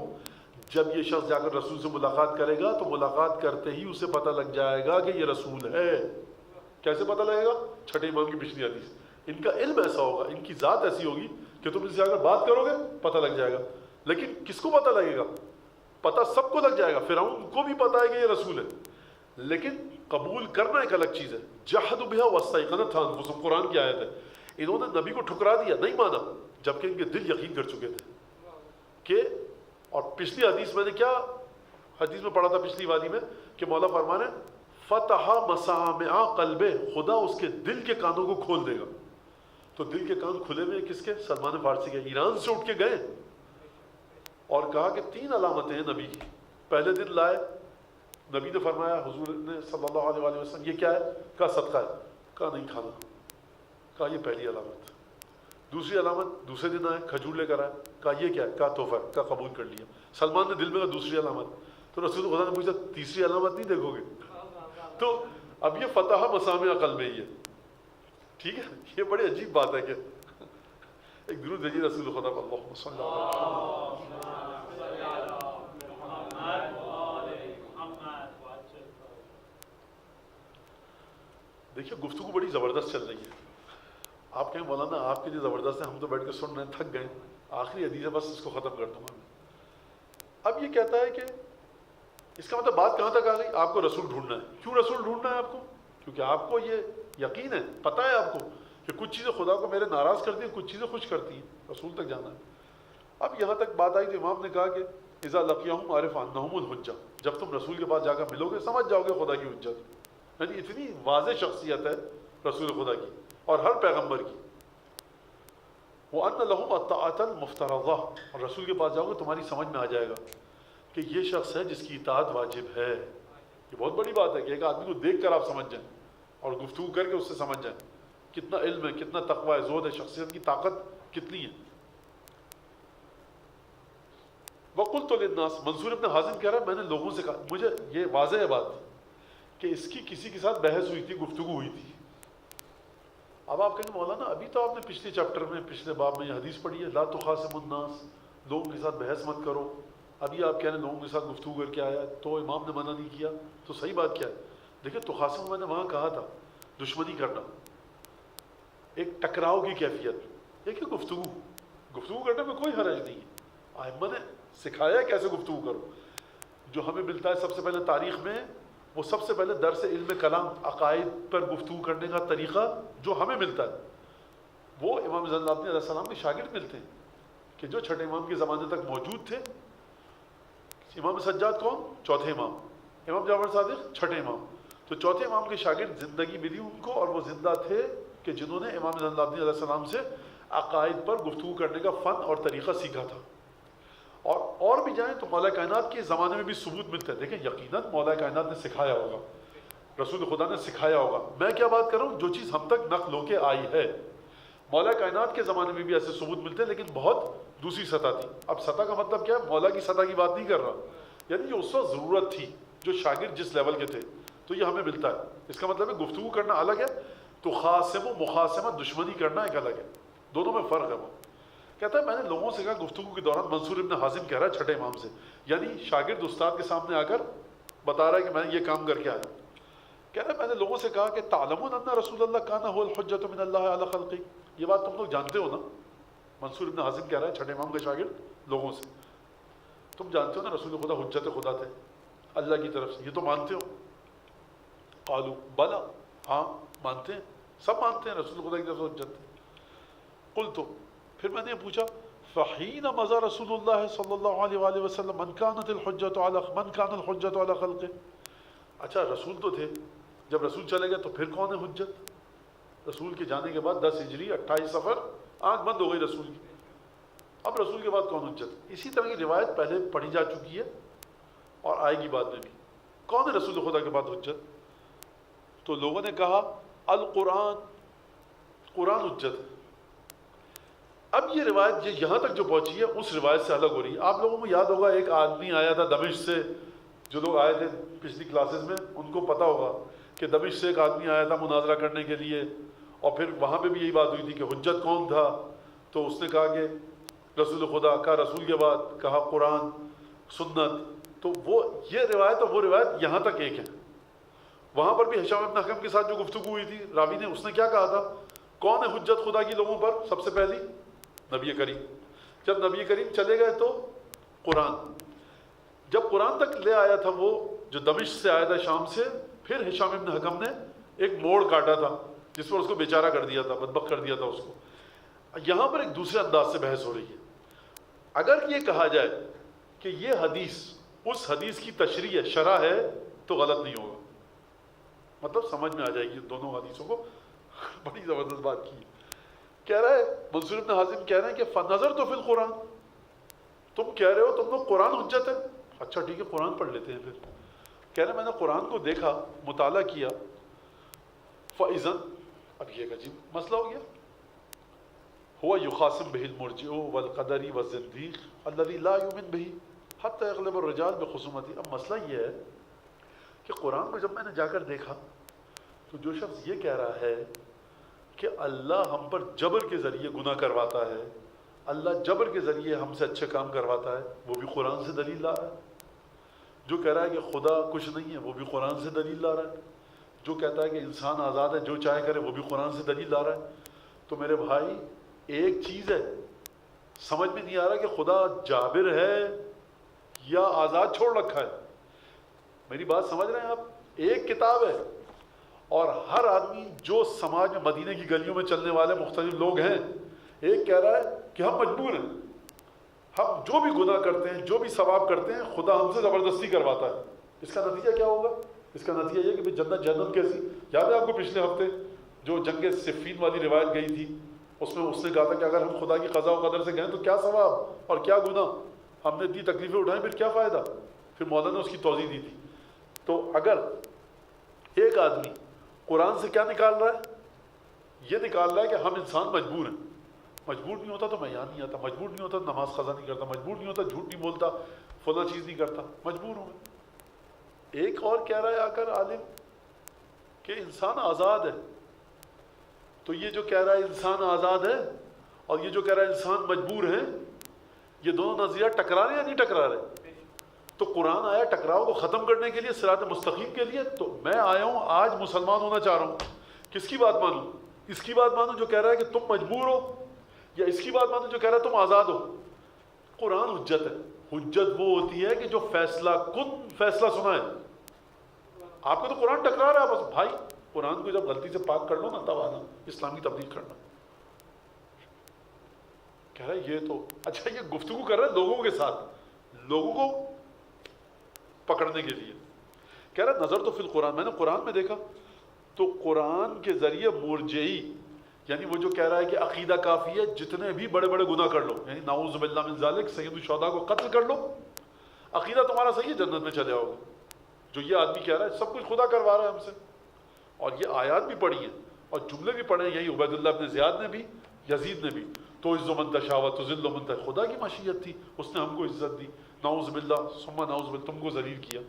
جب یہ شخص جا کر رسول سے ملاقات کرے گا تو ملاقات کرتے ہی اسے پتہ لگ جائے گا کہ یہ رسول ہے. کیسے پتہ لگے گا؟ چھٹے امام کی پچھلی حدیث، ان کا علم ایسا ہوگا، ان کی ذات ایسی ہوگی کہ تم ان سے اگر بات کرو گے پتہ لگ جائے گا. لیکن کس کو پتہ لگے گا؟ پتہ سب کو لگ جائے گا. فرعون کو بھی پتہ ہے کہ یہ رسول ہے، لیکن قبول کرنا ایک الگ چیز ہے. جحدوا بها واستيقنتها انفسهم، قرآن کی آیت ہے. انہوں نے نبی کو ٹھکرا دیا، نہیں مانا، جبکہ ان کے دل یقین کر چکے تھے کہ. اور پچھلی حدیث میں نے کیا حدیث میں پڑھا تھا پچھلی وادی میں کہ مولا فرمانے فتح مسامع قلب، خدا اس کے دل کے کانوں کو کھول دے گا. تو دل کے کان کھلے ہوئے کس کے؟ سلمان فارسی کے. ایران سے اٹھ کے گئے اور کہا کہ 3 علامتیں ہیں نبی کی. پہلے دن لائے، نبی نے فرمایا، حضور نے صلی اللہ علیہ وآلہ وسلم یہ کیا ہے؟ کہا صدقہ ہے. کہا نہیں کھانا. کہا یہ پہلی علامت. دوسری علامت دوسرے دن آئے، کھجور لے کر آئے. کہا یہ کیا ہے؟ کہا تحفہ. کہا قبول کر لیا. سلمان نے دل میں کہا دوسری علامت. تو رسول خدا نے پوچھا تیسری علامت نہیں دیکھو گے؟ تو اب یہ فتح مسامع قلب ہی ہے. ٹھیک ہے، یہ بڑی عجیب بات ہے کہ ایک درود بھیجیے رسول خدا پر، اللہم صلی دیکھیے گفتگو بڑی زبردست چل رہی ہے. آپ کہیں مولانا آپ کے لیے زبردست ہے، ہم تو بیٹھ کے سن رہے ہیں، تھک گئے. آخری حدیث ہے، بس اس کو ختم کر دوں گا. اب یہ کہتا ہے کہ اس کا مطلب بات کہاں تک آ گئی؟ آپ کو رسول ڈھونڈنا ہے. کیوں رسول ڈھونڈنا ہے آپ کو؟ کیونکہ آپ کو یہ یقین ہے، پتہ ہے آپ کو کہ کچھ چیزیں خدا کو میرے ناراض کرتی ہیں، کچھ چیزیں خوش کرتی ہیں. رسول تک جانا ہے. اب یہاں تک بات آئی تو امام نے کہا کہ اذا لقیہم عرف انہم الحجہ، جب تم رسول کے پاس جا کر ملو گے سمجھ جاؤ گے خدا کی حجت. یعنی اتنی واضح شخصیت ہے رسول خدا کی اور ہر پیغمبر کی. وَأَنَّ لَهُمْ الطَّاعَةَ الْمُفْتَرَضَةَ، اور رسول کے پاس جاؤ گے تمہاری سمجھ میں آ جائے گا کہ یہ شخص ہے جس کی اطاعت واجب ہے. یہ بہت بڑی بات ہے کہ ایک آدمی کو دیکھ کر آپ سمجھ جائیں اور گفتگو کر کے اس سے سمجھ جائیں کتنا علم ہے، کتنا تقوی ہے، زہد ہے، شخصیت کی طاقت کتنی ہے. وَقُلْتُ لِلنَّاسِ، منصور ابن حازم کہہ رہا ہے میں نے لوگوں سے کہا، مجھے یہ واضح ہے بات کہ اس کی کسی کے ساتھ بحث ہوئی تھی، گفتگو ہوئی تھی. اب آپ کہیں مولانا ابھی تو آپ نے پچھلے چیپٹر میں پچھلے باب میں یہ حدیث پڑھی ہے لا تخاصم الناس، لوگوں کے ساتھ بحث مت کرو، ابھی آپ کہہ رہے ہیں لوگوں کے ساتھ گفتگو کر کے آیا تو امام نے منع نہیں کیا، تو صحیح بات کیا ہے؟ دیکھیں تخاصم میں نے وہاں کہا تھا دشمنی کرنا، ایک ٹکراؤ کی کیفیت، ایک گفتگو کرنے میں کوئی حرج نہیں ہے، ائمہ نے سکھایا کیسے گفتگو کرو۔ جو ہمیں ملتا ہے سب سے پہلے تاریخ میں، وہ سب سے پہلے درس علم کلام عقائد پر گفتگو کرنے کا طریقہ جو ہمیں ملتا ہے وہ امام زین العابدین علیہ السلام کے شاگرد ملتے ہیں کہ جو چھٹے امام کے زمانے تک موجود تھے۔ امام سجاد کون؟ چوتھے امام۔ امام جعفر صادق چھٹے امام۔ تو چوتھے امام کے شاگرد زندگی ملی ان کو، اور وہ زندہ تھے کہ جنہوں نے امام زین العابدین علیہ السلام سے عقائد پر گفتگو کرنے کا فن اور طریقہ سیکھا تھا۔ اور بھی جائیں تو مولا کائنات کے زمانے میں بھی ثبوت ملتا ہے۔ دیکھیں یقیناً مولا کائنات نے سکھایا ہوگا، رسول خدا نے سکھایا ہوگا، میں کیا بات کر رہا ہوں جو چیز ہم تک نقل ہو کے آئی ہے۔ مولا کائنات کے زمانے میں بھی ایسے ثبوت ملتے ہیں، لیکن بہت دوسری سطح تھی۔ اب سطح کا مطلب کیا ہے؟ مولا کی سطح کی بات نہیں کر رہا، یعنی جو اس وقت ضرورت تھی، جو شاگرد جس لیول کے تھے، تو یہ ہمیں ملتا ہے۔ اس کا مطلب ہے گفتگو کرنا الگ ہے، تو خاصم و مخاصمت دشمنی کرنا ایک الگ ہے، دونوں میں فرق ہے۔ وہ کہتا ہے میں نے لوگوں سے کہا گفتگو کے دوران، منصور ابن حازم کہہ رہا ہے چھٹے امام سے، یعنی شاگرد استاد کے سامنے آ کر بتا رہا ہے کہ میں نے یہ کام کر کے آیا۔ کہہ رہا ہے میں نے لوگوں سے کہا کہ تعلمون ان رسول اللہ کان هو الحجۃ من اللہ علی خلقہ، یہ بات تم لوگ جانتے ہو نا؟ منصور ابن حازم کہہ رہا ہے چھٹے امام کے شاگرد لوگوں سے، تم جانتے ہو نا رسول خدا حجت خدا تھے اللہ کی طرف سے، یہ تو مانتے ہو؟ قالوا بلا، ہاں مانتے ہیں، سب مانتے ہیں رسول خدا کی طرف سے حجت تھے۔ قلت، پھر میں نے پوچھا فحین مضى رسول اللہ صلی اللہ علیہ وآلہ وسلم من كانت الحجۃ علی خلقہ، اچھا رسول تو تھے، جب رسول چلے گئے تو پھر کون ہے حجت؟ رسول کے جانے کے بعد 10 ہجری 28 صفر آنکھ بند ہو گئی رسول کی، اب رسول کے بعد کون حجت؟ اسی طرح کی روایت پہلے پڑھی جا چکی ہے اور آئے گی بعد میں بھی۔ کون ہے رسول خدا کے بعد حجت؟ تو لوگوں نے کہا القرآن، قرآن حجت ہے۔ اب یہ روایت یہاں تک جو پہنچی ہے اس روایت سے الگ ہو رہی ہے۔ آپ لوگوں کو یاد ہوگا ایک آدمی آیا تھا دمشق سے، جو لوگ آئے تھے پچھلی کلاسز میں ان کو پتہ ہوگا کہ دمشق سے ایک آدمی آیا تھا مناظرہ کرنے کے لیے، اور پھر وہاں پہ بھی یہی بات ہوئی تھی کہ حجت کون تھا، تو اس نے کہا کہ رسول خدا، کہا رسول کے بعد، کہا قرآن سنت۔ تو وہ یہ روایت اور وہ روایت یہاں تک ایک ہے۔ وہاں پر بھی ہشام بن حکم کے ساتھ جو گفتگو ہوئی تھی راوی نے، اس نے کیا کہا تھا؟ کون ہے حجت خدا کی لوگوں پر؟ سب سے پہلی نبی کریم۔ جب نبی کریم چلے گئے تو قرآن، جب قرآن تک لے آیا تھا وہ جو دمشق سے آیا تھا شام سے، پھر ہشام بن حکم نے ایک موڑ کاٹا تھا جس پر اس کو بیچارہ کر دیا تھا، بدبخت کر دیا تھا اس کو۔ یہاں پر ایک دوسرے انداز سے بحث ہو رہی ہے۔ اگر یہ کہا جائے کہ یہ حدیث اس حدیث کی تشریح ہے، شرح ہے، تو غلط نہیں ہوگا، مطلب سمجھ میں آ جائے گی دونوں حدیثوں کو۔ بڑی زبردست بات کی ہے، کہہ رہا ہے منصور ابن حازم کہہ رہے ہیں کہ فنظر تو فی القرآن، تم کہہ رہے ہو تم لوگ قرآن حجت ہے، اچھا ٹھیک ہے قرآن پڑھ لیتے ہیں۔ پھر کہہ رہے ہیں میں نے قرآن کو دیکھا، مطالعہ کیا، فَإِذًا، اب یہ ایک عجیب مسئلہ ہو گیا، هو يخاصم به المرجئ والقدری والزندیق الذي لا يؤمن به حتى يغلب الرجال بخصومته۔ اب مسئلہ یہ ہے کہ قرآن کو جب میں نے جا کر دیکھا تو جو شخص یہ کہہ رہا ہے کہ اللہ ہم پر جبر کے ذریعے گناہ کرواتا ہے، اللہ جبر کے ذریعے ہم سے اچھے کام کرواتا ہے، وہ بھی قرآن سے دلیل لا رہا ہے۔ جو کہہ رہا ہے کہ خدا کچھ نہیں ہے، وہ بھی قرآن سے دلیل لا رہا ہے۔ جو کہتا ہے کہ انسان آزاد ہے، جو چاہے کرے، وہ بھی قرآن سے دلیل لا رہا ہے۔ تو میرے بھائی ایک چیز ہے، سمجھ میں نہیں آ رہا کہ خدا جابر ہے یا آزاد چھوڑ رکھا ہے۔ میری بات سمجھ رہے ہیں آپ؟ ایک کتاب ہے اور ہر آدمی جو سماج میں مدینے کی گلیوں میں چلنے والے مختلف لوگ ہیں، ایک کہہ رہا ہے کہ ہم مجبور ہیں، ہم جو بھی گناہ کرتے ہیں، جو بھی ثواب کرتے ہیں، خدا ہم سے زبردستی کرواتا ہے۔ اس کا نتیجہ کیا ہوگا؟ اس کا نتیجہ یہ کہ جنت جہنم کیسی؟ یاد ہے آپ کو پچھلے ہفتے جو جنگ صفین والی روایت گئی تھی، اس میں اس نے کہا تھا کہ اگر ہم خدا کی قضا و قدر سے گئے تو کیا ثواب اور کیا گناہ، ہم نے اتنی تکلیفیں اٹھائیں پھر کیا فائدہ؟ پھر مولانا نے اس کی توضیح دی تھی۔ تو اگر ایک آدمی قرآن سے کیا نکال رہا ہے؟ یہ نکال رہا ہے کہ ہم انسان مجبور ہیں، مجبور نہیں ہوتا تو میں یہاں نہیں آتا، مجبور نہیں ہوتا تو نماز قضا نہیں کرتا، مجبور نہیں ہوتا جھوٹ نہیں بولتا، فلاں چیز نہیں کرتا، مجبور ہوں میں۔ ایک اور کہہ رہا ہے آ کر عالم کہ انسان آزاد ہے، تو یہ جو کہہ رہا ہے انسان آزاد ہے اور یہ جو کہہ رہا ہے انسان مجبور ہے، یہ دونوں نظریات ٹکرا رہے ہیں یا نہیں ٹکرا رہے؟ تو قرآن آیا ٹکراؤ کو ختم کرنے کے لیے، صراط مستقیم کے لیے. تو میں آیا ہوں آج مسلمان ہونا چاہ رہا ہوں. کس کی بات مانوں؟ اس کی بات مانوں جو کہہ رہا ہے کہ تم مجبور ہو، یا اس کی بات مانوں جو کہہ رہا ہے تم آزاد ہو؟ قرآن حجت ہے. حجت وہ ہوتی ہے کہ جو فیصلہ کن فیصلہ سنائے. آپ کو تو قرآن ٹکرا رہا ہے، بس بھائی قرآن کو جب غلطی سے پاک کر لو نا تب آنا اسلامی تبلیغ کرنا. کہہ رہا ہے یہ تو اچھا، یہ گفتگو کر رہا ہے لوگوں کے ساتھ، لوگوں کو پکڑنے کے لیے. کہہ رہا ہے نظر تو فی القرآن، میں نے قرآن میں دیکھا تو قرآن کے ذریعے مرجعی، یعنی وہ جو کہہ رہا ہے کہ عقیدہ کافی ہے، جتنے بھی بڑے بڑے گناہ کر لو، یعنی نعوذ باللہ من ذالک، سید الشہداء کو قتل کر لو، عقیدہ تمہارا صحیح ہے، جنت میں چلے آؤ گے. جو یہ آدمی کہہ رہا ہے سب کچھ خدا کروا رہا ہے ہم سے. اور یہ آیات بھی پڑھی ہیں اور جملے بھی پڑھے ہیں، یہی عبید اللہ ابن زیاد نے بھی، یزید نے بھی. تو عز من تشاء و تذل من تشاء، خدا کی مشیت تھی، اس نے ہم کو عزت دی. نعوذ باللہ ثم نعوذ باللہ، تم کو ذلیل کیا.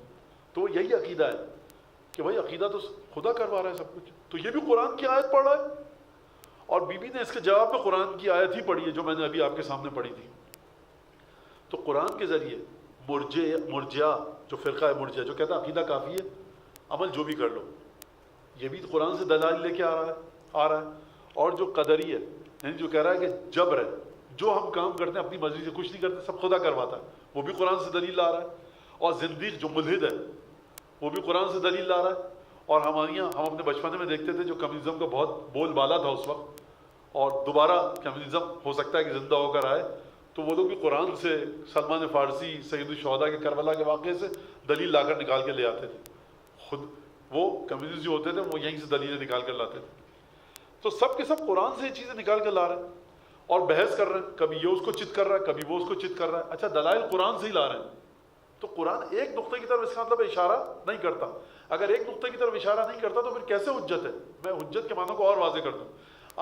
تو یہی عقیدہ ہے کہ بھائی عقیدہ تو خدا کروا رہا ہے سب کچھ. تو یہ بھی قرآن کی آیت پڑھ رہا ہے، اور بی بی نے اس کے جواب میں قرآن کی آیت ہی پڑھی ہے جو میں نے ابھی آپ کے سامنے پڑھی تھی. تو قرآن کے ذریعے مرجعہ جو فرقہ ہے، مرجعہ جو کہتا ہے عقیدہ کافی ہے، عمل جو بھی کر لو، یہ بھی قرآن سے دلائل لے کے آ رہا ہے. اور جو قدری ہے، یعنی جو کہہ رہا ہے کہ جبر ہے، جو ہم کام کرتے ہیں اپنی مرضی سے کچھ نہیں کرتے، سب خدا کرواتا ہے، وہ بھی قرآن سے دلیل لا رہا ہے. اور زندیق جو ملحد ہے وہ بھی قرآن سے دلیل لا رہا ہے. اور ہمارے یہاں ہم اپنے بچپنے میں دیکھتے تھے جو کمیونزم کا بہت بول بالا تھا اس وقت، اور دوبارہ کمیونزم ہو سکتا ہے کہ زندہ ہو کر آئے، تو وہ لوگ بھی قرآن سے، سلمان فارسی سید الشہداء کے کربلا کے واقعے سے دلیل لا کر نکال کے لے آتے تھے. خود وہ کمیونسٹ جو ہوتے تھے وہ یہیں سے دلیلیں نکال کر لاتے تھے. تو سب کے سب قرآن سے یہ چیزیں نکال کر لا رہے ہیں اور بحث کر رہے ہیں. کبھی یہ اس کو چت کر رہا ہے، کبھی وہ اس کو چت کر رہا ہے. اچھا دلائل قرآن سے ہی لا رہے ہیں. تو قرآن ایک نقطے کی طرف اس کا مطلب اشارہ نہیں کرتا. اگر ایک نقطے کی طرف اشارہ نہیں کرتا تو پھر کیسے حجت ہے؟ میں حجت کے معنوں کو اور واضح کر دوں.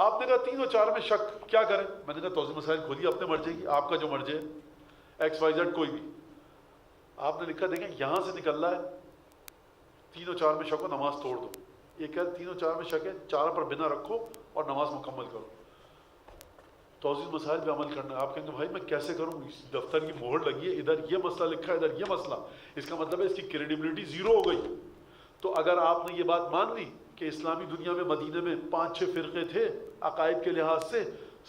آپ نے کہا 3 و 4 میں شک، کیا کریں؟ میں نے کہا توضیح مسائل کھولیے اپنے مرجے کی، آپ کا جو مرجے ہے ایکس وائی زیڈ کوئی بھی. آپ نے لکھا دیکھیں یہاں سے نکل رہا ہے 3 و 4 میں شک ہو، نماز توڑ دو. یہ کہہ 3 و 4 میں شک ہے، 4 پر بنا رکھو اور نماز مکمل کرو. توضیح مسائل پہ عمل کرنا ہے. آپ کہیں گے بھائی میں کیسے کروں؟ اس دفتر کی مہر لگی ہے، ادھر یہ مسئلہ لکھا ہے، ادھر یہ مسئلہ، اس کا مطلب ہے اس کی کریڈیبلٹی زیرو ہو گئی. تو اگر آپ نے یہ بات مان لی کہ اسلامی دنیا میں مدینے میں 5-6 فرقے تھے عقائد کے لحاظ سے،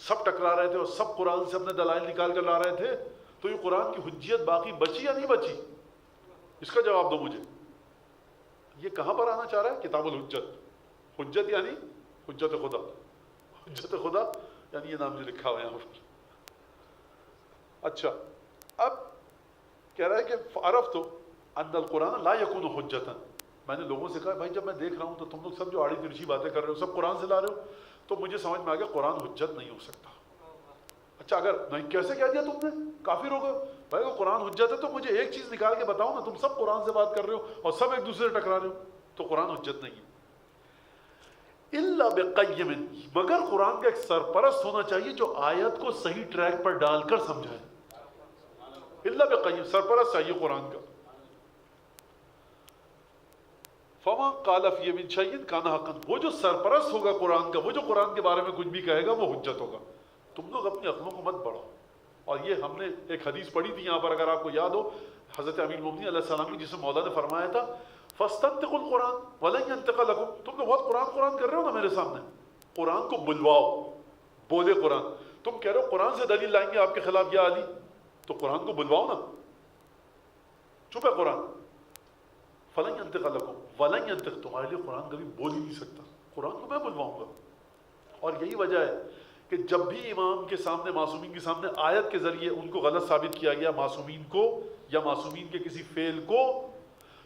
سب ٹکرا رہے تھے اور سب قرآن سے اپنے دلائل نکال کر لا رہے تھے، تو یہ قرآن کی حجیت باقی بچی یا نہیں بچی؟ اس کا جواب دو مجھے. یہ کہاں پر آنا چاہ رہا ہے؟ کتاب الحجت. حجت یعنی حجت خدا. حجت خدا یعنی یہ نام جو لکھا ہوا ہے یہاں پر. اچھا اب کہہ رہا ہے کہ عرف تو ان القرآن لا یکون حجتا. میں نے لوگوں سے کہا بھائی جب میں دیکھ رہا ہوں تو تم لوگ سب جو آڑی ترچھی باتیں کر رہے ہو سب قرآن سے لا رہے ہو، تو مجھے سمجھ میں آ گیا قرآن حجت نہیں ہو سکتا. اچھا اگر نہیں کیسے کہہ دیا تم نے؟ کافر ہو گئے. بھائی اگر قرآن حجت ہے تو مجھے ایک چیز نکال کے بتاؤ نا. تم سب قرآن سے بات کر رہے ہو اور سب ایک دوسرے سے ٹکرا رہے ہو، تو قرآن حجت نہیں ہے. الا بقیم، مگر قرآن کا ایک سرپرست ہونا چاہیے جو آیت کو صحیح ٹریک پر ڈال کر سمجھائے. الا بقیم، سرپرست چاہیے قرآن کا. فما قال فی من شیء کان حقا، وہ جو سرپرست ہوگا قرآن کا، وہ جو قرآن کے بارے میں کچھ بھی کہے گا وہ حجت ہوگا. تم لوگ اپنی عقلوں کو مت بڑھاؤ. اور یہ ہم نے ایک حدیث پڑھی تھی یہاں پر، اگر آپ کو یاد ہو، حضرت امیر المومنین علیہ السلام کی، جسے مولا نے فرمایا تھا فاستنطقوا القرآن ولن ينطق لكم. تم لوگ بہت قرآن کر رہے ہو نا میرے سامنے، قرآن کو بلواؤ، بولے قرآن. تم کہہ رہے ہو قرآن سے دلیل لائیں گے آپ کے خلاف یا علی، تو قرآن کو بلواؤ نا. چپ ہے قرآن. فلن ينطق لكم ولن ينطق، تمہارے لیے قرآن کبھی بول ہی نہیں سکتا، قرآن کو میں بلواؤں گا. اور یہی وجہ ہے کہ جب بھی امام کے سامنے، معصومین کے سامنے آیت کے ذریعے ان کو غلط ثابت کیا گیا، معصومین کو یا معصومین کے کسی فعل کو،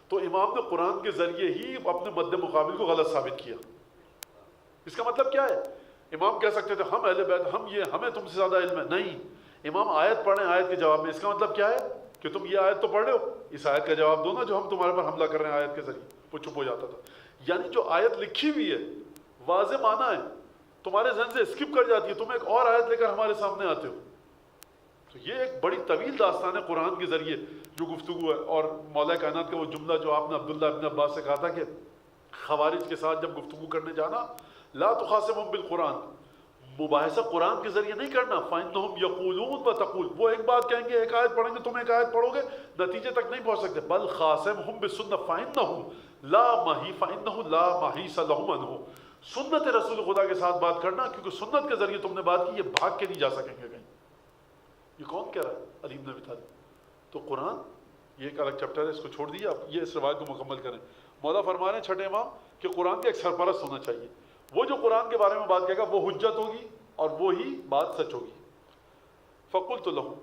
تو امام نے قرآن کے ذریعے ہی اپنے مد مقابل کو غلط ثابت کیا. اس کا مطلب کیا ہے؟ امام کہہ سکتے تھے ہم اہل بیت، ہم یہ، ہمیں تم سے زیادہ علم ہے. نہیں، امام آیت پڑھیں آیت کے جواب میں. اس کا مطلب کیا ہے؟ کہ تم یہ آیت تو پڑھ رہے ہو، اس آیت کا جواب دو نا جو ہم تمہارے پر حملہ کر رہے ہیں آیت کے ذریعے. وہ چپ ہو جاتا تھا. یعنی جو آیت لکھی ہوئی ہے، واضح معنی ہے، تمہارے ذہن سے اسکپ کر جاتی ہے، تم ایک اور آیت لے کر ہمارے سامنے آتے ہو. تو یہ ایک بڑی طویل داستان ہے قرآن کے ذریعے جو گفتگو ہے. اور مولا کائنات کا وہ جملہ جو آپ نے عبداللہ ابن عباس سے کہا تھا کہ خوارج کے ساتھ جب گفتگو کرنے جانا لا تخاصمهم بالقرآن، مباحثہ قرآن کے ذریعے نہیں کرنا. فإنهم يقولون وتقول، وہ ایک بات کہیں گے، ایک آیت پڑھیں گے، تم ایک آیت پڑھو گے، نتیجے تک نہیں پہنچ سکتے. بل خاصمهم بالسنة فإنه لا محيص لهم عنه، سنت رسول خدا کے ساتھ بات کرنا، کیونکہ سنت کے ذریعے تم نے بات کی، یہ بھاگ کے نہیں جا سکیں گے کہیں. یہ کون کہہ رہا ہے؟ علی بن ابی طالب. تو قرآن یہ ایک الگ چیپٹر ہے، اس کو چھوڑ دیجیے آپ، یہ اس روایت کو مکمل کریں. مولا فرما رہے ہیں چھٹے امام کہ قرآن کا ایک سرپرست ہونا چاہیے. وہ جو قرآن کے بارے میں بات کہے گا وہ حجت ہوگی اور وہی بات سچ ہوگی. فقلت لهم،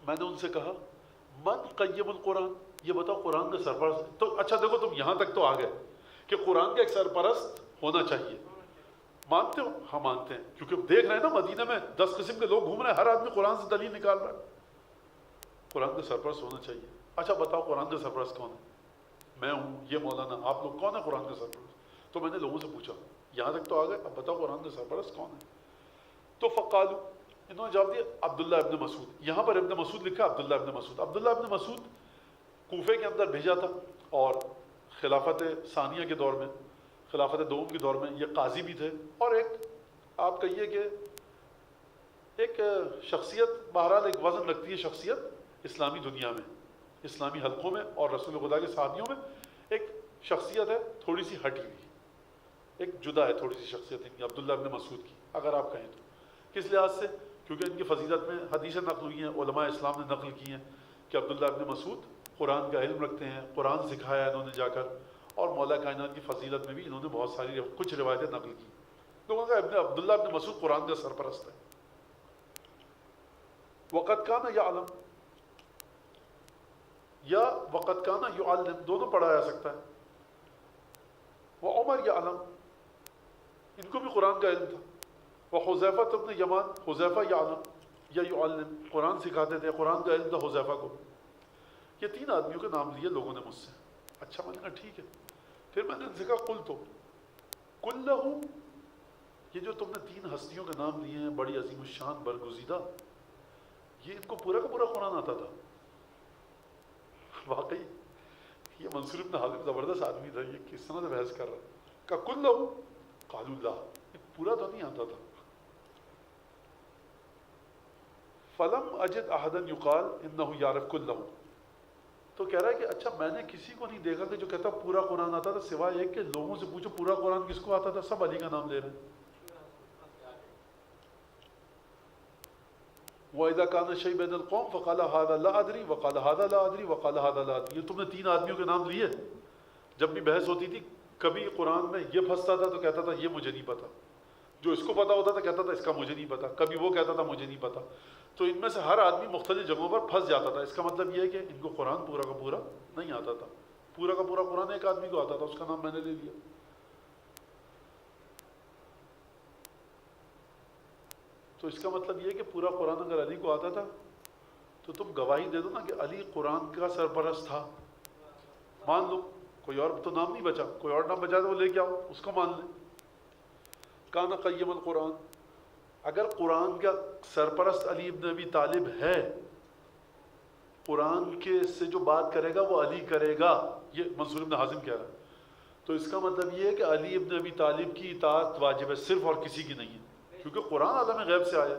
میں نے ان سے کہا من قیم القرآن، یہ بتاؤ قرآن کا سرپرست. تو اچھا دیکھو تم یہاں تک تو آ گئے کہ قرآن کا ایک سرپرست ہونا چاہیے. مانتے ہو؟ ہاں مانتے ہیں، کیونکہ دیکھ رہے ہیں نا مدینہ میں 10 قسم کے لوگ گھوم رہے ہیں، ہر آدمی قرآن سے دلیل نکال رہا ہے. قرآن کا سرپرست ہونا چاہیے. اچھا بتاؤ قرآن کا سرپرست کون ہے؟ میں ہوں، یہ مولانا، آپ لوگ کون ہے قرآن کا سرپرست؟ تو میں نے لوگوں سے پوچھا، یہاں تک تو آ گئے، اب بتاؤ قرآن کا سرپرست کون ہے؟ تو فقالو، انہوں نے جواب دیا عبداللہ ابن مسعود. یہاں پر ابن مسعود لکھا، عبداللہ ابن مسعود. عبداللہ ابن مسعود کوفے کے اندر بھیجا تھا، اور خلافت ثانیہ کے دور میں، خلافت دوم کے دور میں یہ قاضی بھی تھے، اور ایک آپ کہیے کہ ایک شخصیت، بہرحال ایک وزن رکھتی ہے شخصیت اسلامی دنیا میں، اسلامی حلقوں میں اور رسول خدا کے صحابیوں میں. ایک شخصیت ہے تھوڑی سی ہٹی ہوئی، ایک جدا ہے تھوڑی سی شخصیت ان کی، عبداللہ ابن مسعود کی، اگر آپ کہیں تو. کس لحاظ سے؟ کیونکہ ان کی فضیلت میں حدیثیں نقل ہوئی ہیں، علماء اسلام نے نقل کی ہیں کہ عبداللہ ابن مسعود قرآن کا علم رکھتے ہیں، قرآن سکھایا انہوں نے جا کر، اور مولا کائنات کی فضیلت میں بھی انہوں نے بہت ساری کچھ روایتیں نقل کی. لوگوں کا عبداللہ ابن مسعود قرآن کا سرپرست ہے. وقت کانا یعلم یا وقت کانا یعلم، دونوں پڑھا جا سکتا ہے. وہ عمر یعلم، ان کو بھی قرآن کا علم تھا. وہ حذیفہ ابن یمان، حذیفہ یعلم یا یعلم، قرآن سکھاتے تھے، قرآن کا علم تھا حذیفہ کو. یہ 3 آدمیوں کے نام لیے لوگوں نے مجھ سے. اچھا میں نے کہا ٹھیک ہے. پھر میں نے ان سے کہا قلت کلہ، یہ جو تم نے 3 ہستیوں کے نام لیے ہیں بڑی عظیم الشان برگزیدہ، یہ ان کو پورا کا پورا قرآن آتا تھا؟ واقعی یہ منصور ابن حازم زبردست آدمی تھا، یہ کس طرح سے بحث کر رہا ہے. کہا کلہ قالوا لا، یہ پورا تو نہیں آتا تھا. فلم اجد احدا یقال انه یعرف کلہ، تو کہہ رہا ہے کہ اچھا میں نے کسی کو نہیں دیکھا کہ جو کہتا پورا قرآن آتا تھا، سوائے ایک کہ لوگوں سے پوچھو پورا قرآن کس کو آتا تھا، سب علی کا نام لے رہے ہیں. وَإِذَا كَانَ الشَّيْءُ بَيْنَ الْقَوْمِ فَقَالَ هَذَا لَا أَدْرِي وَقَالَ هَذَا لَا أَدْرِي وَقَالَ هَذَا لَا أَدْرِي. یہ تم نے 3 آدمیوں کے نام لیے. جب بھی بحث ہوتی تھی کبھی قرآن میں یہ پھنستا تھا تو کہتا تھا یہ مجھے نہیں پتا، جو اس کو پتا ہوتا تھا کہتا تھا اس کا مجھے نہیں پتا، کبھی وہ کہتا تھا مجھے نہیں پتا. تو ان میں سے ہر آدمی مختلف جگہوں پر پھنس جاتا تھا. اس کا مطلب یہ ہے کہ ان کو قرآن پورا کا پورا نہیں آتا تھا. پورا کا پورا قرآن ایک آدمی کو آتا تھا، اس کا نام میں نے لے لیا. تو اس کا مطلب یہ ہے کہ پورا قرآن اگر علی کو آتا تھا تو تم گواہی دے دو نا کہ علی قرآن کا سرپرست تھا. مان لو، کوئی اور تو نام نہیں بچا، کوئی اور نام بچا تو وہ لے کے آؤ، اس کو مان لیں. کانا قیم القرآن، اگر قرآن کا سرپرست علی ابن ابی طالب ہے، قرآن کے سے جو بات کرے گا وہ علی کرے گا، یہ منصور ابن حازم کہہ رہا ہے. تو اس کا مطلب یہ ہے کہ علی ابن ابی طالب کی اطاعت واجب ہے، صرف اور کسی کی نہیں ہے، کیونکہ قرآن عالم غیب سے آیا.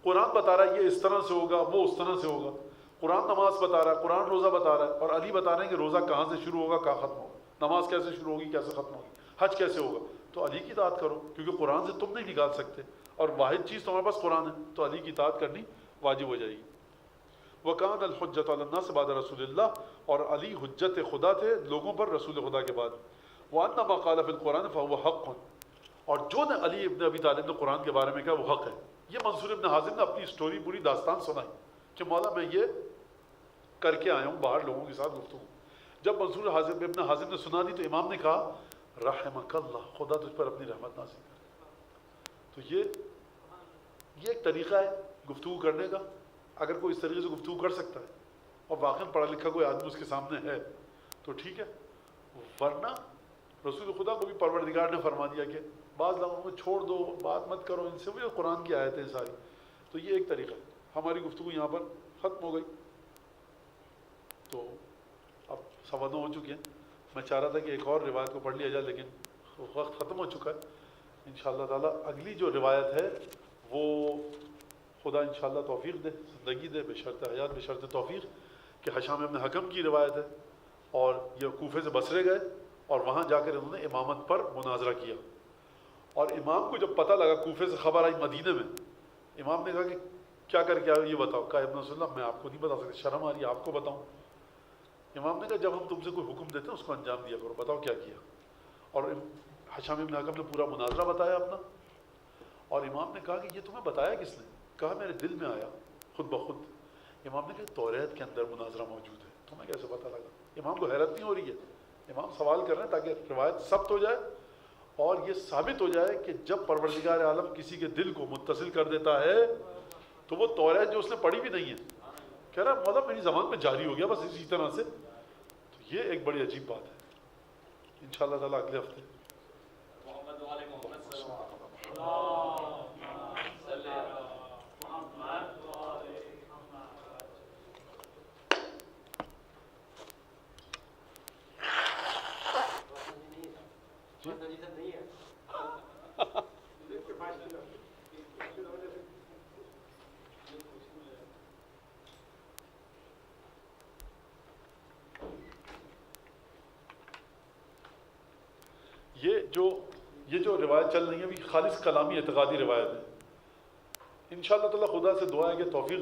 قرآن بتا رہا ہے یہ اس طرح سے ہوگا، وہ اس طرح سے ہوگا. قرآن نماز بتا رہا ہے، قرآن روزہ بتا رہا ہے، اور علی بتا رہے ہیں کہ روزہ کہاں سے شروع ہوگا کہاں ختم ہوگا، نماز کیسے شروع ہوگی کیسے ختم ہوگی، حج کیسے ہوگا. تو علی کی اطاعت کرو، کیونکہ قرآن سے تم نہیں نکال سکتے، اور واحد چیز تمہارے پاس قرآن ہے، تو علی کی اطاعت کرنی واجب ہو جائے گی. وَكَانَ الْحُجَّةُ عَلَى النَّاسِ بَعْدَ رَسُولِ اللَّهِ، اور علی حجت خدا تھے لوگوں پر رسول خدا کے بعد. وَأَنَّ مَا قَالَ فِي الْقُرْآنِ فَهُوَ حَقٌّ، اور جو نے علی ابن ابی طالب نے قرآن کے بارے میں کہا وہ حق ہے. یہ منصور ابن حازم نے اپنی سٹوری پوری داستان سنائی کہ مولا میں یہ کر کے آیا ہوں باہر لوگوں کے ساتھ گفتگو. جب منصور ابن حازم نے سنا دی تو امام نے کہا رحمک اللہ، خدا تجھ پر اپنی رحمت نازل کرے. تو یہ ایک طریقہ ہے گفتگو کرنے کا. اگر کوئی اس طریقے سے گفتگو کر سکتا ہے اور واقعی پڑھا لکھا کوئی آدمی اس کے سامنے ہے تو ٹھیک ہے، ورنہ رسول خدا کو بھی پروردگار نے فرما دیا کہ بعض لوگوں کو چھوڑ دو، بات مت کرو ان سے، بھی قرآن کی آیتیں ساری. تو یہ ایک طریقہ ہے. ہماری گفتگو یہاں پر ختم ہو گئی. تو اب 9:15 ہو چکے ہیں. میں چاہ رہا تھا کہ ایک اور روایت کو پڑھ لیا جائے لیکن وقت ختم ہو چکا ہے. انشاءاللہ تعالیٰ اگلی جو روایت ہے وہ خدا انشاءاللہ توفیق دے، زندگی دے، بشرط حیات بشرط توفیق، کہ حشام ابن حکم کی روایت ہے، اور یہ کوفے سے بصرے گئے اور وہاں جا کر انہوں نے امامت پر مناظرہ کیا. اور امام کو جب پتہ لگا، کوفے سے خبر آئی مدینے میں، امام نے کہا کہ کیا کر کے آئے یہ بتاؤ. کہا ابن رسول اللہ میں آپ کو نہیں بتا سکتا، شرم آ رہی ہے آپ کو بتاؤں. امام نے کہا جب ہم تم سے کوئی حکم دیتے ہیں اس کو انجام دیا کرو، بتاؤ کیا کیا. اور حشام ابن حکم نے پورا مناظرہ بتایا اپنا، اور امام نے کہا کہ یہ تمہیں بتایا کس نے؟ کہا میرے دل میں آیا خود بخود. امام نے کہا توریت کے اندر مناظرہ موجود ہے، تمہیں کیسے پتہ لگا؟ امام کو حیرت نہیں ہو رہی ہے، امام سوال کر رہے ہیں تاکہ روایت ثبت ہو جائے اور یہ ثابت ہو جائے کہ جب پروردگار عالم کسی کے دل کو متصل کر دیتا ہے تو وہ توریت جو اس نے پڑھی بھی نہیں ہے، کہہ رہا مطلب میری زبان پہ جاری ہو گیا بس اسی طرح سے. تو یہ ایک بڑی عجیب بات ہے. انشاءاللہ تعالیٰ اگلے ہفتے یہ جو روایت چل رہی ہے ابھی خالص کلامی اعتقادی روایت ہے. انشاءاللہ تعالیٰ خدا سے دعا ہے کہ توفیق